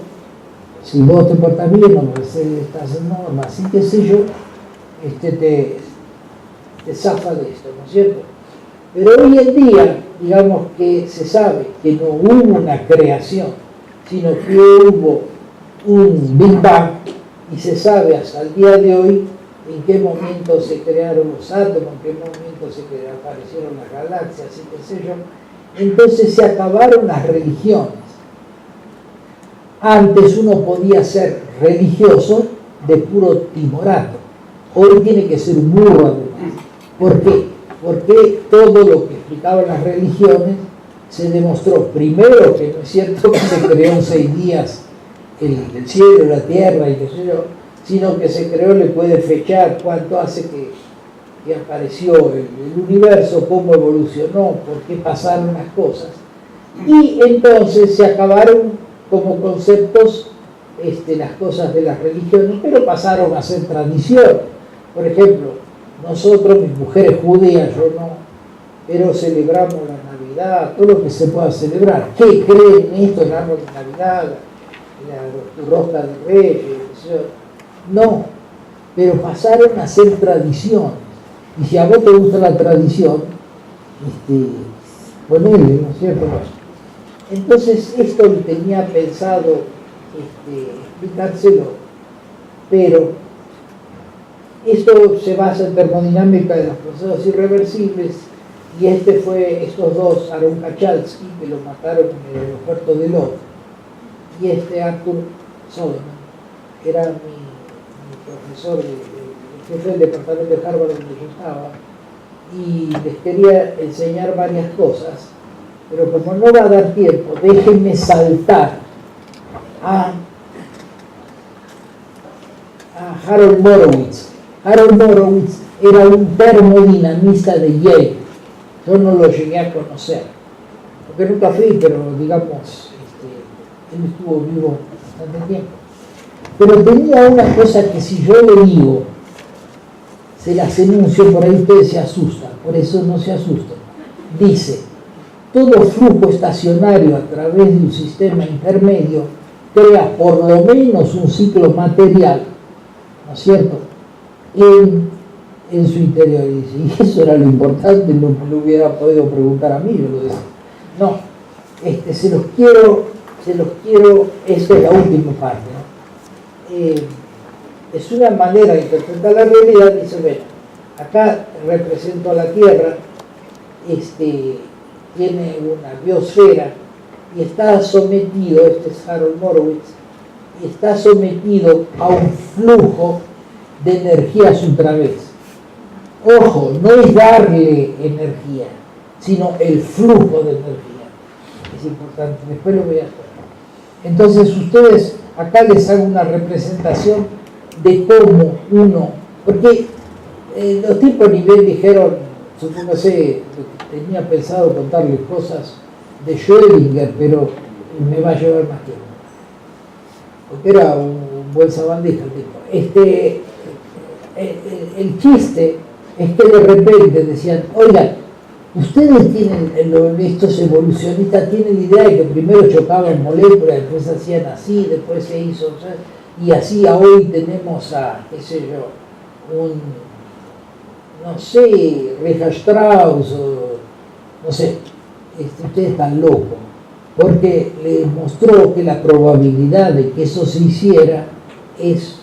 Speaker 2: si vos te portas bien, no me sé estas normas, así que sé yo, te zafa de esto, ¿no es cierto? Pero hoy en día, digamos que se sabe que no hubo una creación, sino que hubo un Big Bang, y se sabe hasta el día de hoy en qué momento se crearon los átomos, en qué momento aparecieron las galaxias, y qué sé yo. Entonces se acabaron las religiones. Antes uno podía ser religioso de puro timorato. Hoy tiene que ser un burro además. ¿Por qué? Porque todo lo que explicaban las religiones se demostró, primero, que no es cierto que se creó en 6 días el cielo, la tierra y qué sé yo, sino que se creó, le puede fechar cuánto hace que apareció el universo, cómo evolucionó, por qué pasaron las cosas. Y entonces se acabaron como conceptos las cosas de las religiones, pero pasaron a ser tradición. Por ejemplo, nosotros, mis mujeres judías, yo no, pero celebramos la Navidad, todo lo que se pueda celebrar. ¿Qué creen en esto, el árbol de Navidad, la rosca de Reyes? No, pero pasaron a ser tradiciones. Y si a vos te gusta la tradición, ponele, ¿no es cierto? Entonces esto tenía pensado explicárselo, pero Esto se basa en termodinámica de los procesos irreversibles, y estos dos, Aaron Kachalsky, que lo mataron en el aeropuerto de Lod, y Arthur Solomon, que era mi profesor, el jefe del departamento de Harvard donde yo estaba, y les quería enseñar varias cosas, pero como no va a dar tiempo, déjenme saltar a Harold Morowitz. Harold Morowitz era un termodinamista de Yale. Yo no lo llegué a conocer, porque nunca fui, pero digamos, él estuvo vivo bastante tiempo. Pero tenía una cosa que si yo le digo, se las enuncio, por ahí ustedes se asustan, por eso no se asusten. Dice, todo flujo estacionario a través de un sistema intermedio crea por lo menos un ciclo material, ¿no es cierto?, en su interior. Y dice, y eso era lo importante, no me lo hubiera podido preguntar a mí, yo lo decía. No, se los quiero, esta es la última parte, ¿no? Es una manera de interpretar la realidad. Dice, bueno, acá represento a la Tierra, tiene una biosfera y está sometido, este es Harold Morowitz, y está sometido a un flujo de energía a su través. Ojo, no es darle energía, sino el flujo de energía. Es importante, después lo voy a hacer. Entonces ustedes, acá les hago una representación de cómo uno, porque los tipos ni bien dijeron, supóngase, tenía pensado contarles cosas de Schrödinger, pero me va a llevar más tiempo, porque era un buen sabandija el tipo. El chiste es que de repente decían, oigan, ustedes tienen, estos evolucionistas tienen la idea de que primero chocaban moléculas, después hacían así, después se hizo, o sea, y así a hoy tenemos a, qué sé yo, no sé, Richard Strauss, o no sé, ustedes están locos, porque les mostró que la probabilidad de que eso se hiciera es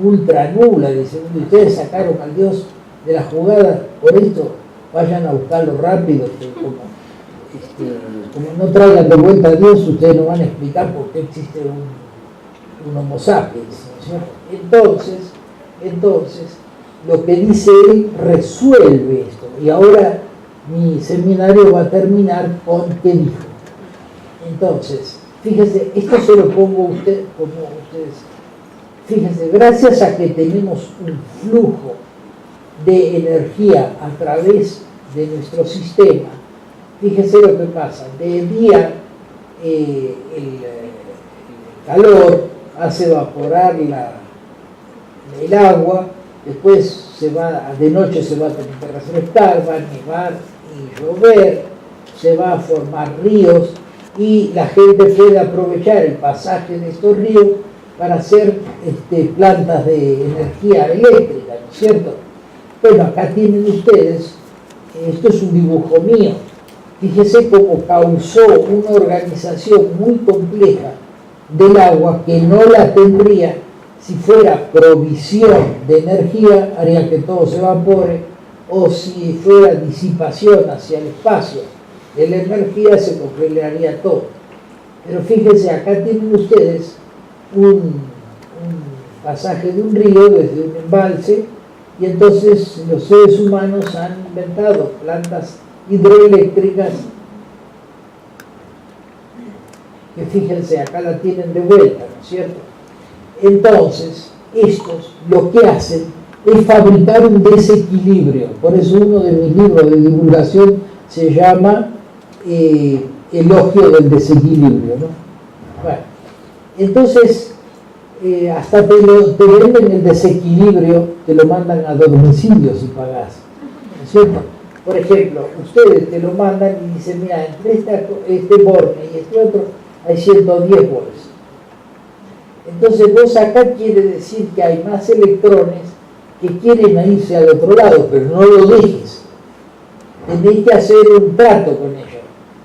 Speaker 2: ultra nula. Dicen, ustedes sacaron al Dios de la jugada, por esto vayan a buscarlo rápido, que como no traigan de vuelta a Dios, ustedes no van a explicar por qué existe un Homo sapiens, ¿no es cierto? Entonces, lo que dice él resuelve esto, y ahora mi seminario va a terminar con qué dijo. Entonces, fíjense, esto se lo pongo a usted, como ustedes, fíjense, gracias a que tenemos un flujo de energía a través de nuestro sistema, fíjense lo que pasa. De día el calor hace evaporar el agua, después de noche se va a refrescar, va a nevar y llover, se va a formar ríos, y la gente puede aprovechar el pasaje de estos ríos para hacer plantas de energía eléctrica, ¿no es cierto? Bueno, acá tienen ustedes, esto es un dibujo mío, fíjese cómo causó una organización muy compleja del agua que no la tendría si fuera provisión de energía, haría que todo se evapore, o si fuera disipación hacia el espacio de la energía, se congelaría todo. Pero fíjense, acá tienen ustedes un pasaje de un río desde un embalse, y entonces los seres humanos han inventado plantas hidroeléctricas que, fíjense, acá la tienen de vuelta, ¿no es cierto? Entonces, estos lo que hacen es fabricar un desequilibrio. Por eso uno de mis libros de divulgación se llama Elogio del desequilibrio, ¿no? Bueno, entonces, hasta te venden el desequilibrio, te lo mandan a domicilio si pagás, ¿no es cierto? Por ejemplo, ustedes te lo mandan y dicen, mira, entre este borne y este otro hay 110 volts. Entonces vos acá quiere decir que hay más electrones que quieren irse al otro lado, pero no lo dejes. Tenés que hacer un trato con ellos.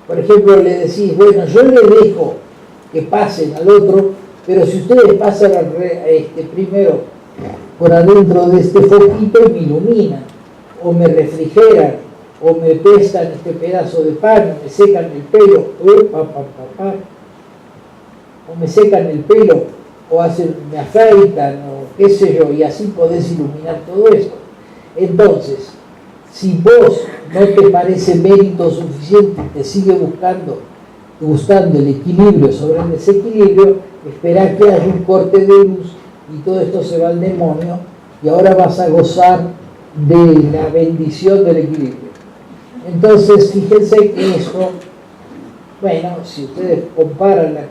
Speaker 2: Por ejemplo, le decís, bueno, yo le dejo que pasen al otro, pero si ustedes pasan primero por adentro de este foquito y me iluminan, o me refrigeran, o me pescan este pedazo de pan, o me secan el pelo, o me secan el pelo, o me afeitan, o qué sé yo, y así podés iluminar todo esto. Entonces, si vos no te parece mérito suficiente, te sigue gustando el equilibrio sobre el desequilibrio, esperá que haya un corte de luz y todo esto se va al demonio y ahora vas a gozar de la bendición del equilibrio. Entonces, fíjense que esto, bueno, si ustedes comparan la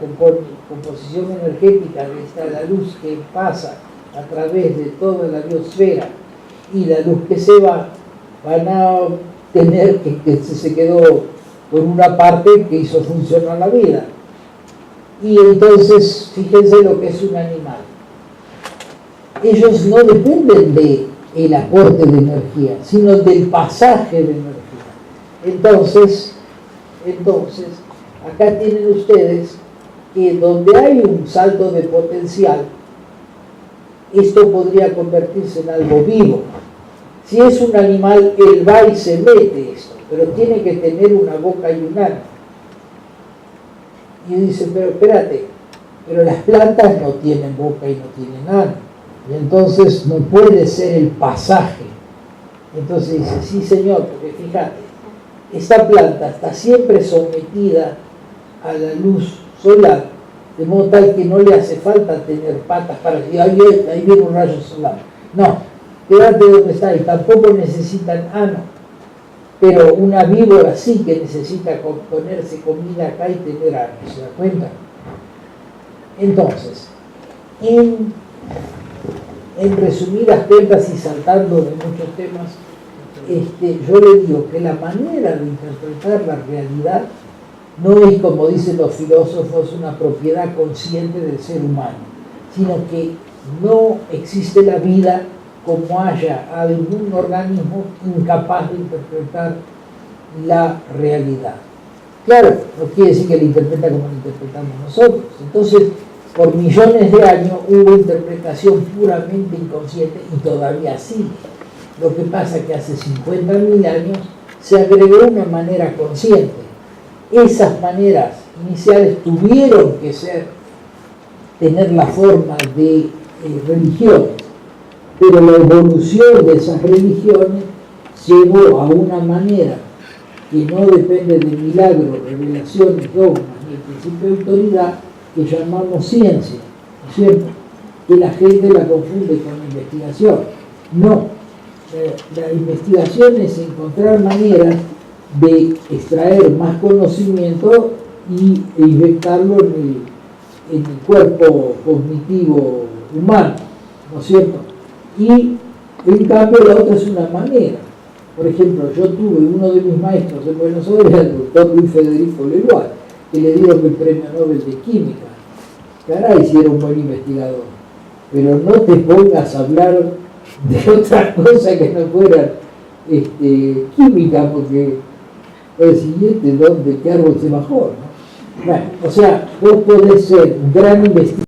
Speaker 2: composición energética de la luz que pasa a través de toda la biosfera y la luz que se va, van a tener que se quedó con una parte que hizo funcionar la vida. Y entonces, fíjense lo que es un animal. Ellos no dependen del aporte de energía, sino del pasaje de energía. Entonces, acá tienen ustedes que donde hay un salto de potencial, esto podría convertirse en algo vivo. Si es un animal, él va y se mete esto, pero tiene que tener una boca y un ano. Y dice, pero espérate, pero las plantas no tienen boca y no tienen ano. Y entonces no puede ser el pasaje. Entonces dice, sí señor, porque fíjate, esta planta está siempre sometida a la luz solar, de modo tal que no le hace falta tener patas para decir, ahí viene un rayo solar. No, quédate donde está, y tampoco necesitan ano. Pero una víbora sí que necesita ponerse comida acá y tener ano, ¿se da cuenta? Entonces, en resumidas cuentas y saltando de muchos temas, yo le digo que la manera de interpretar la realidad no es, como dicen los filósofos, una propiedad consciente del ser humano, sino que no existe la vida como haya algún organismo incapaz de interpretar la realidad. Claro, no quiere decir que la interpreta como la interpretamos nosotros. Entonces, por millones de años hubo interpretación puramente inconsciente y todavía sigue. Lo que pasa es que hace 50.000 años se agregó una manera consciente. Esas maneras iniciales tuvieron que tener la forma de religiones, pero la evolución de esas religiones llevó a una manera que no depende de milagros, revelaciones, dogmas ni el principio de autoridad, que llamamos ciencia, ¿no es cierto? Que la gente la confunde con la investigación. No, la investigación es encontrar maneras de extraer más conocimiento y inyectarlo en el cuerpo cognitivo humano, ¿no es cierto? Y en cambio la otra es una manera. Por ejemplo, yo tuve uno de mis maestros en Buenos Aires, el doctor Luis Federico Leroy, que le dieron el premio Nobel de Química. Caray, si era un buen investigador. Pero no te pongas a hablar de otra cosa que no fuera química, porque el siguiente, ¿de qué árbol se bajó? ¿No? Bueno, o sea, vos podés ser un gran investigador